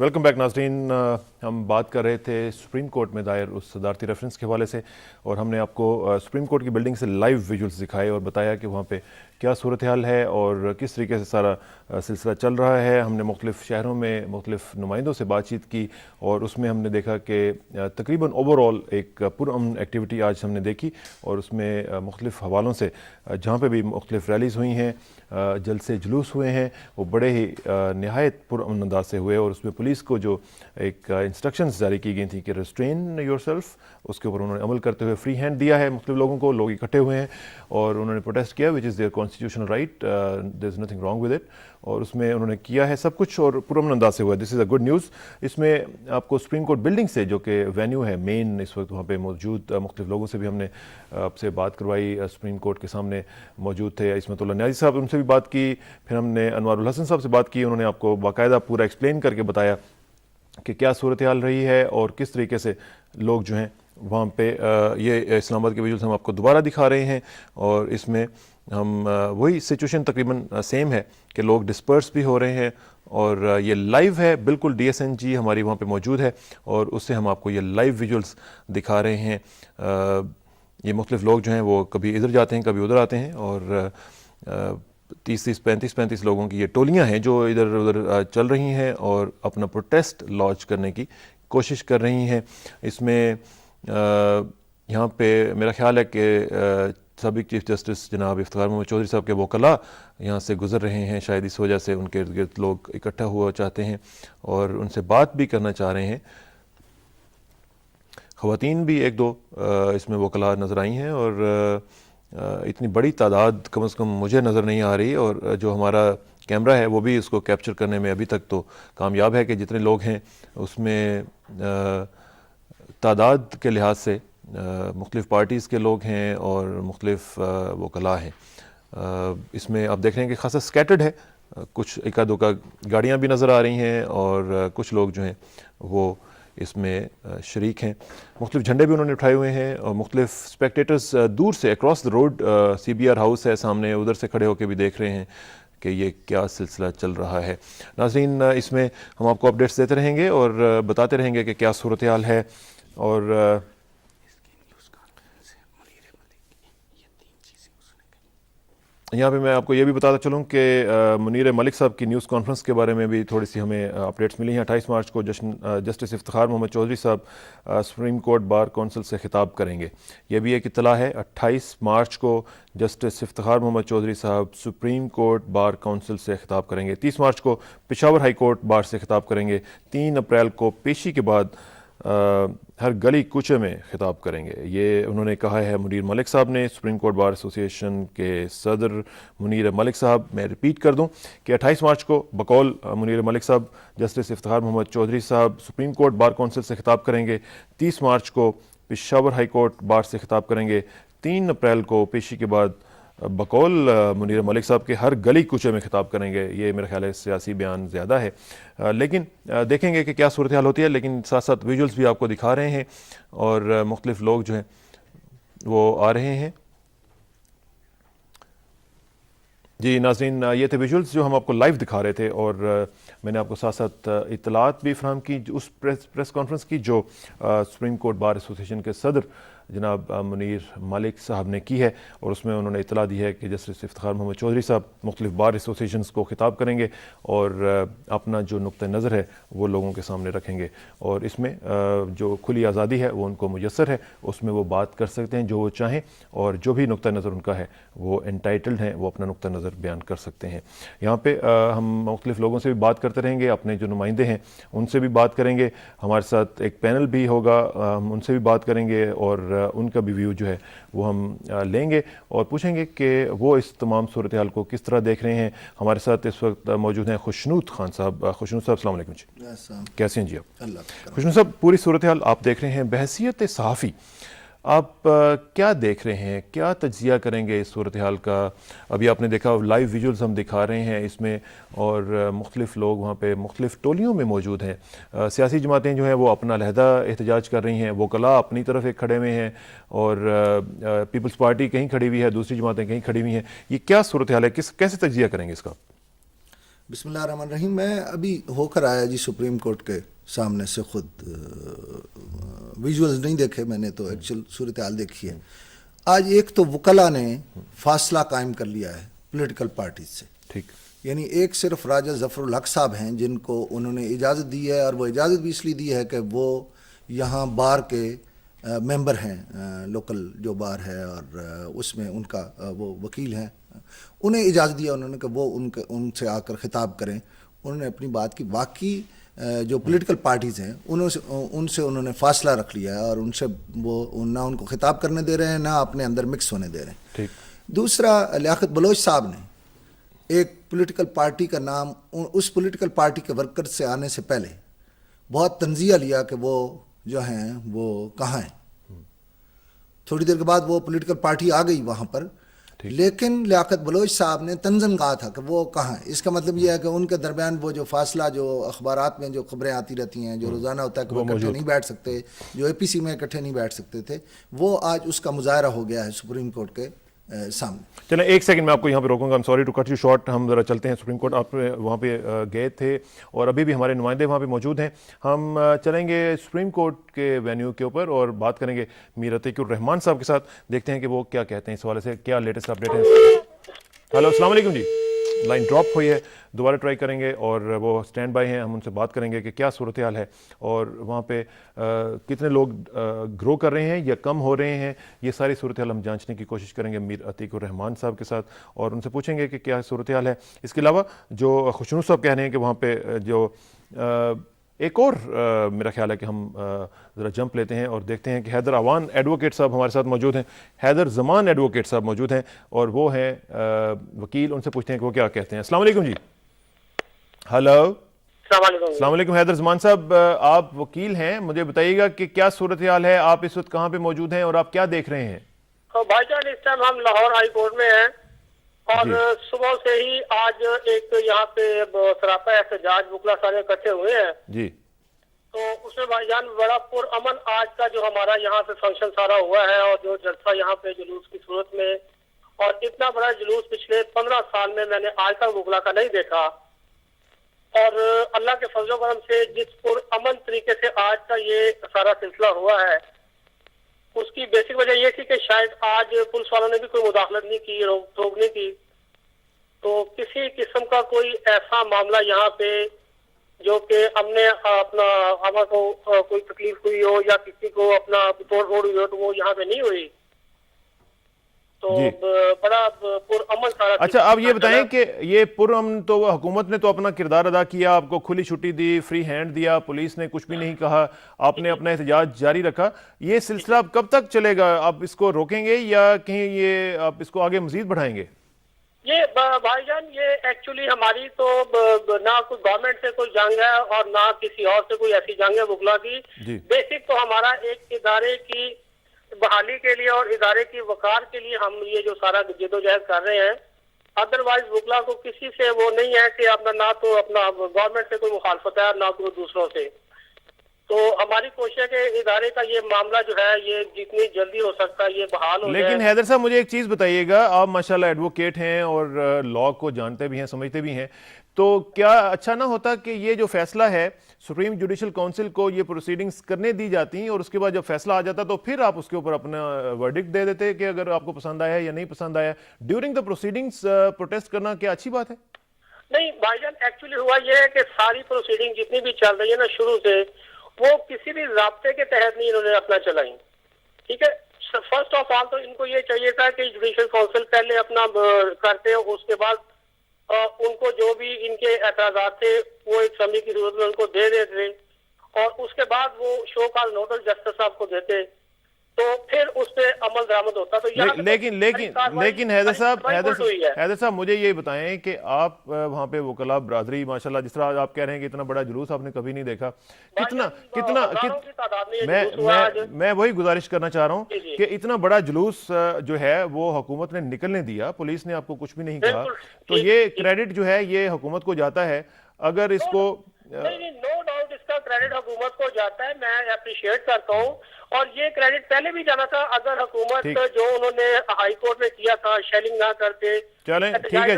Welcome back नाज़रीन। हम बात कर रहे थे सुप्रीम कोर्ट में दायर उस सदारती रेफरेंस के हवाले से, और हमने आपको सुप्रीम कोर्ट की बिल्डिंग से लाइव विजुअल्स दिखाए और बताया कि वहाँ पे क्या सूरत हाल है और किस तरीके से सारा सिलसिला चल रहा है। हमने मुख्तलिफ़ शहरों में मुख्तलिफ़ नुमाइंदों से बातचीत की और उसमें हमने देखा कि तकरीबन ओवरऑल एक पुरअमन एक्टिविटी आज हमने देखी, और उसमें मुख्तलिफ़ हवालों से जहाँ पे भी मुख्तलिफ़ रैलीज़ हुई हैं, जलसे जुलूस हुए हैं, वो बड़े ही नहायत पुरअमन अंदाज से हुए। और उसमें पुलिस को जो एक इंस्ट्रक्शंस जारी की गई थी कि रिस्ट्रेन योरसेल्फ, उसके ऊपर उन्होंने अमल करते हुए फ्री हैंड दिया है मुख्तलिफ़ लोगों को। लोग इकट्ठे हुए हैं और उन्होंने प्रोटेस्ट किया, which is their constitutional right, there is nothing wrong with it, और उसमें उन्होंने किया है सब कुछ और पुरअमन अंदाज से हुआ। This is a good news. इसमें आपको सुप्रीम कोर्ट बिल्डिंग से, जो कि वेन्यू है मेन, इस वक्त वहाँ पे मौजूद मुख्तलिफ़ लोगों से भी हमने आपसे बात करवाई। सुप्रीम कोर्ट के सामने मौजूद थे इस्मतुल्लाह न्याज़ी साहब, उनसे भी बात की। फिर हमने अनवारुल हसन साहब से बात की, उन्होंने आपको बाकायदा पूरा एक्सप्लेन करके बताया कि क्या सूरत हाल रही है और किस तरीके से लोग जो हैं वहाँ पे ये इस्लामाबाद के विजुअल्स हम आपको दोबारा दिखा रहे हैं। और इसमें हम वही सिचुएशन तकरीबन सेम है कि लोग डिस्पर्स भी हो रहे हैं, और ये लाइव है बिल्कुल। DSNG हमारी वहाँ पे मौजूद है और उससे हम आपको ये लाइव विजुअल्स दिखा रहे हैं। ये मुख्तलिफ़ लोग जो हैं वो कभी इधर जाते हैं, कभी उधर आते हैं, और 30-30, 35-35 लोगों की ये टोलियां हैं जो इधर उधर चल रही हैं और अपना प्रोटेस्ट लॉन्च करने की कोशिश कर रही हैं। इसमें यहाँ पे मेरा ख्याल है कि साबिक चीफ जस्टिस जनाब इफ्तिखार मोहम्मद चौधरी साहब के वकला यहाँ से गुज़र रहे हैं, शायद इस वजह से उनके इर्द गिर्द लोग इकट्ठा हुआ चाहते हैं और उनसे बात भी करना चाह रहे हैं। ख़वातीन भी एक दो इसमें वकला नज़र आई हैं, और इतनी बड़ी तादाद कम से कम मुझे नज़र नहीं आ रही, और जो हमारा कैमरा है वो भी इसको कैप्चर करने में अभी तक तो कामयाब है कि जितने लोग हैं उसमें तादाद के लिहाज से मुख्तलिफ़ पार्टीज़ के लोग हैं और मुख्तलिफ़ वकला हैं। इसमें आप देख रहे हैं कि खासा स्कैटर्ड है, कुछ एका दो का गाड़ियाँ भी नज़र आ रही हैं और कुछ लोग जो हैं वो इसमें शरीक हैं। मुख्तलिफ़ झंडे भी उन्होंने उठाए हुए हैं और मुख्तलिफ़ स्पेक्टेटर्स दूर से across the road CBR house है सामने, उधर से खड़े होकर भी देख रहे हैं कि ये क्या सिलसिला चल रहा है। नाज़रीन, इसमें हम आपको अपडेट्स देते रहेंगे और बताते रहेंगे कि क्या सूरत हाल है। और यहाँ पे मैं आपको ये भी बताता चलूँ कि मुनीर मलिक साहब की न्यूज़ कॉन्फ्रेंस के बारे में भी थोड़ी सी हमें अपडेट्स मिली हैं। 28 मार्च को जस्टिस इफ्तिखार मोहम्मद चौधरी साहब सुप्रीम कोर्ट बार कौंसिल से खिताब करेंगे। ये भी एक इत्तला है। 28 मार्च को जस्टिस इफ्तिखार मोहम्मद चौधरी साहब सुप्रीम कोर्ट बार कौंसिल से खिताब करेंगे। 30 मार्च को पेशावर हाई कोर्ट बार से खिताब करेंगे। 3 अप्रैल को पेशी के बाद हर गली कूचे में खिताब करेंगे। ये उन्होंने कहा है मुनीर मलिक साहब ने, सुप्रीम कोर्ट बार एसोसिएशन के सदर मुनीर मलिक साहब। मैं रिपीट कर दूं कि 28 मार्च को बकौल मुनीर मलिक साहब जस्टिस इफ्तिखार मोहम्मद चौधरी साहब सुप्रीम कोर्ट बार कौंसिल से खिताब करेंगे। 30 मार्च को पेशावर हाई कोर्ट बार से खिताब करेंगे। 3 अप्रैल को पेशी के बाद बकौल मुनीर मलिक साहब के हर गली कूचे में खिताब करेंगे। ये मेरा ख्याल है सियासी बयान ज़्यादा है, लेकिन देखेंगे कि क्या सूरत हाल होती है। लेकिन साथ साथ विजुअल्स भी आपको दिखा रहे हैं और मुख्तलिफ़ लोग जो हैं वो आ रहे हैं। जी नाज़रीन, ये थे विजुअल्स जो हम आपको लाइव दिखा रहे थे, और मैंने आपको साथ साथ इत्तलात भी फराहम की उस प्रेस कॉन्फ्रेंस की जो सुप्रीम कोर्ट बार एसोसिएशन के सदर जनाब मुनीर मलिक साहब ने की है, और उसमें उन्होंने इत्तला दी है कि जस्टिस इफ्तिखार मोहम्मद चौधरी साहब मुख्तलिफ़ बार एसोसिएशंस को खिताब करेंगे और अपना जो नुक्ता नज़र है वो लोगों के सामने रखेंगे। और इसमें जो खुली आज़ादी है वो उनको मुयस्सर है, उसमें वो बात कर सकते हैं जो वो चाहें, और जो भी नुक्ता नज़र उनका है वो एंटाइटल्ड हैं, वो अपना नुक्ता नज़र बयान कर सकते हैं। यहाँ पे हम मुख्तलिफ़ लोगों से भी बात करते रहेंगे, अपने जो नुमाइंदे हैं उनसे भी बात करेंगे। हमारे साथ एक पैनल भी होगा, हम उनसे भी बात करेंगे और ان کا بھی ویو جو ہے وہ ہم لیں گے اور پوچھیں گے کہ وہ اس تمام صورتحال کو کس طرح دیکھ رہے ہیں. ہمارے ساتھ اس وقت موجود ہیں خوشنود خان صاحب. خوشنود صاحب السلام علیکم جی. کیسے ہیں جی آپ؟ خوشنود صاحب پوری صورتحال آپ دیکھ رہے ہیں بحیثیت صحافی, آپ کیا دیکھ رہے ہیں, کیا تجزیہ کریں گے اس صورتحال کا؟ ابھی آپ نے دیکھا لائیو ویژولز ہم دکھا رہے ہیں اس میں, اور مختلف لوگ وہاں پہ مختلف ٹولیوں میں موجود ہیں. سیاسی جماعتیں جو ہیں وہ اپنا علیحدہ احتجاج کر رہی ہیں, وکلاء اپنی طرف ایک کھڑے ہوئے ہیں, اور پیپلز پارٹی کہیں کھڑی ہوئی ہے, دوسری جماعتیں کہیں کھڑی ہوئی ہیں. یہ کیا صورتحال ہے, کیسے تجزیہ کریں گے اس کا؟ بسم اللہ الرحمن الرحیم. میں ابھی ہو کر آیا جی سپریم کورٹ کے سامنے سے, خود ویژولز نہیں دیکھے میں نے, تو ایکچوئل صورتحال دیکھی ہے. آج ایک تو وکلاء نے فاصلہ قائم کر لیا ہے پولیٹیکل پارٹیز سے. ٹھیک, یعنی ایک صرف راجہ ظفر الحق صاحب ہیں جن کو انہوں نے اجازت دی ہے, اور وہ اجازت بھی اس لیے دی ہے کہ وہ یہاں بار کے ممبر ہیں, لوکل جو بار ہے, اور اس میں ان کا وہ وکیل ہیں. انہیں اجازت دیا انہوں نے کہ وہ ان سے آ کر خطاب کریں. انہوں نے اپنی بات کی. باقی جو پولیٹیکل پارٹیز ہیں ان سے انہوں نے فاصلہ رکھ لیا ہے, اور ان سے وہ نہ ان کو خطاب کرنے دے رہے ہیں, نہ اپنے اندر مکس ہونے دے رہے ہیں. ٹھیک. دوسرا, لیاقت بلوچ صاحب نے ایک پولیٹیکل پارٹی کا نام اس پولیٹیکل پارٹی کے ورکر سے آنے سے پہلے بہت تنزیہ لیا کہ وہ جو ہیں وہ کہاں ہیں. تھوڑی دیر کے بعد وہ پولیٹیکل پارٹی آ گئی وہاں پر, لیکن لیاقت بلوچ صاحب نے تنزن کہا تھا کہ وہ کہاں ہے. اس کا مطلب یہ ہے کہ ان کے درمیان وہ جو فاصلہ, جو اخبارات میں جو خبریں آتی رہتی ہیں, جو روزانہ ہوتا ہے کہ وہ اکٹھے نہیں بیٹھ سکتے, جو اے پی سی میں اکٹھے نہیں بیٹھ سکتے تھے, وہ آج اس کا مظاہرہ ہو گیا ہے سپریم کورٹ کے سامنے. چلیں ایک سیکنڈ میں آپ کو یہاں پہ روکوں گا. Sorry to cut you short. ہم ذرا چلتے ہیں سپریم کورٹ. آپ وہاں پہ گئے تھے اور ابھی بھی ہمارے نمائندے وہاں پہ موجود ہیں. ہم چلیں گے سپریم کورٹ کے وینیو کے اوپر اور بات کریں گے میر عتیق الرحمان صاحب کے ساتھ. دیکھتے ہیں کہ وہ کیا کہتے ہیں اس حوالے سے, کیا لیٹسٹ اپڈیٹ ہے. ہلو السلام علیکم جی. لائن ڈراپ ہوئی ہے, دوبارہ ٹرائی کریں گے, اور وہ اسٹینڈ بائی ہیں. ہم ان سے بات کریں گے کہ کیا صورتحال ہے اور وہاں پہ کتنے لوگ گرو کر رہے ہیں یا کم ہو رہے ہیں. یہ ساری صورتحال ہم جانچنے کی کوشش کریں گے میر عتیق الرحمان صاحب کے ساتھ, اور ان سے پوچھیں گے کہ کیا صورتحال ہے. اس کے علاوہ جو خوشنود صاحب کہہ رہے ہیں کہ وہاں پہ جو ایک اور میرا خیال ہے کہ ہم ذرا جمپ لیتے ہیں اور دیکھتے ہیں کہ حیدر اوان ایڈوکیٹ صاحب ہمارے ساتھ موجود ہیں. حیدر زمان ایڈوکیٹ صاحب موجود ہیں اور وہ ہیں وکیل. ان سے پوچھتے ہیں کہ وہ کیا کہتے ہیں. السلام علیکم جی. ہلو السلام علیکم. حیدر زمان صاحب, آپ وکیل ہیں, مجھے بتائیے گا کہ کیا صورتحال ہے, آپ اس وقت کہاں پہ موجود ہیں اور آپ کیا دیکھ رہے ہیں؟ بھائی جان اس ٹائم ہم لاہور ہائی کورٹ میں ہیں, اور صبح سے ہی آج ایک یہاں پہ سراپا احتجاج وکلا سارے اکٹھے ہوئے ہیں جی. تو اس میں بھائی جان بڑا پرامن آج کا جو ہمارا یہاں پہ فنکشن سارا ہوا ہے, اور جو جلسہ یہاں پہ جلوس کی صورت میں, اور اتنا بڑا جلوس پچھلے 15 سال میں نے آج تک وکلا کا نہیں دیکھا. اور اللہ کے فضل و کرم سے جس پرامن طریقے سے آج کا یہ سارا سلسلہ ہوا ہے, اس کی بیسک وجہ یہ تھی کہ شاید آج پولیس والوں نے بھی کوئی مداخلت نہیں کی, روک ٹوک نہیں کی. تو کسی قسم کا کوئی ایسا معاملہ یہاں پہ جو کہ ہم نے اپنا ہمارے کو کوئی تکلیف ہوئی ہو یا کسی کو اپنا توڑ پھوڑ ہوئی ہو, تو وہ یہاں پہ نہیں ہوئی. تو بڑا پرامن سارا. اچھا آپ یہ بتائیں کہ یہ پرامن تو حکومت نے تو اپنا کردار ادا کیا, آپ کو کھلی چھٹی دی, فری ہینڈ دیا, پولیس نے کچھ بھی نہیں کہا, آپ نے اپنا احتجاج جاری رکھا. یہ سلسلہ اب کب تک چلے گا؟ آپ اس کو روکیں گے یا کہیں یہ آپ اس کو آگے مزید بڑھائیں گے؟ یہ بھائی جان یہ ایکچولی ہماری تو نہ کوئی گورنمنٹ سے کوئی جنگ ہے اور نہ کسی اور سے کوئی ایسی جنگ ہے وکلا کی. بیسک تو ہمارا ایک ادارے کی بحالی کے لیے اور ادارے کی وقار کے لیے ہم یہ جو سارا جدوجہد کر رہے ہیں. ادروائز وکلا کو کسی سے وہ نہیں ہے کہ اپنا نہ تو اپنا گورنمنٹ سے کوئی مخالفت ہے نہ کوئی دوسروں سے. تو ہماری کوشش ہے کہ ادارے کا یہ معاملہ جو ہے یہ جتنی جلدی ہو سکتا ہے یہ بحال ہو جائے. لیکن حیدر صاحب مجھے ایک چیز بتائیے گا, آپ ماشاءاللہ ایڈوکیٹ ہیں اور لا کو جانتے بھی ہیں, سمجھتے بھی ہیں, تو کیا اچھا نہ ہوتا کہ یہ جو فیصلہ ہے سپریم جوڈیشل کونسل کو یہ پروسیڈنگز کرنے دی جاتی ہیں, اور اس کے بعد جب فیصلہ آ جاتا تو پھر آپ اس کے اوپر اپنا ورڈکٹ دے دیتے کہ اگر آپ کو پسند آیا یا نہیں پسند آیا. ڈیورنگ دا پروسیڈنگز پروٹیسٹ کرنا کیا اچھی بات ہے؟ نہیں بھائی جان, ایکچولی ہوا یہ ہے کہ ساری پروسیڈنگ جتنی بھی چل رہی ہے نا شروع سے, وہ کسی بھی ضابطے کے تحت نہیں انہوں نے اپنا چلائیں. ٹھیک ہے, فرسٹ آف آل تو ان کو یہ چاہیے تھا کہ جوڈیشل کونسل پہلے اپنا کرتے, اس کے بعد ان کو جو بھی ان کے اعتراضات تھے وہ ایک سمجھی کی صورت میں ان کو دے دیتے, اور اس کے بعد وہ شو کاز نوٹس جسٹس صاحب کو دیتے. تو پھر اس پہ عمل درآمد ہوتا. تو لیکن حیدر صاحب مجھے یہ بتائیں کہ آپ وہاں پہ وکلاء برادری ماشاءاللہ جس طرح آپ کہہ رہے ہیں کہ اتنا بڑا جلوس آپ نے کبھی نہیں دیکھا, میں وہی گزارش کرنا چاہ رہا ہوں کہ اتنا بڑا جلوس جو ہے وہ حکومت نے نکلنے دیا, پولیس نے آپ کو کچھ بھی نہیں کہا, تو یہ کریڈٹ جو ہے یہ حکومت کو جاتا ہے. اگر اس کو نو ڈاؤٹ اس کا کریڈٹ حکومت کو جاتا ہے, میں اپریشیٹ کرتا ہوں, اور یہ کریڈٹ پہلے بھی جانا تھا اگر حکومت جو انہوں نے ہائی کورٹ میں کیا تھا, شیلنگ نہ کرتے, چلیں ٹھیک ہے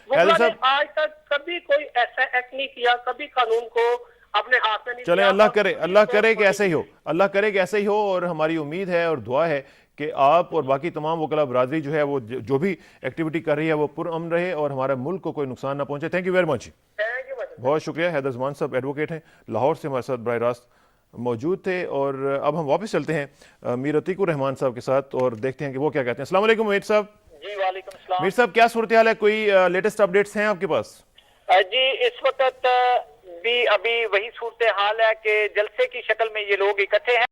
وکلاء نے آج تک کبھی کوئی ایسا ایکٹ نہیں کیا, کبھی قانون کو اپنے ہاتھ میں نہیں. چلیں اللہ کرے کہ ایسے ہی ہو, اللہ کرے کہ ایسے ہی ہو, اور ہماری امید ہے اور دعا ہے کہ آپ اور باقی تمام وکلاء برادری جو ہے وہ جو بھی ایکٹیویٹی کر رہی ہے وہ پرامن رہے اور ہمارے ملک کو کوئی نقصان نہ پہنچے. تھینک یو ویری مچ, بہت شکریہ. حیدر زمان صاحب ایڈوکیٹ ہیں, لاہور سے ہمارے ساتھ براہ راست موجود تھے. اور اب ہم واپس چلتے ہیں میر عتیق الرحمان صاحب کے ساتھ اور دیکھتے ہیں کہ وہ کیا کہتے ہیں. السلام علیکم میر صاحب. جی وعلیکم السلام. میر صاحب کیا صورتحال ہے, کوئی لیٹسٹ اپڈیٹس ہیں آپ کے پاس؟ جی اس وقت بھی ابھی وہی صورتحال ہے کہ جلسے کی شکل میں یہ لوگ اکٹھے ہیں.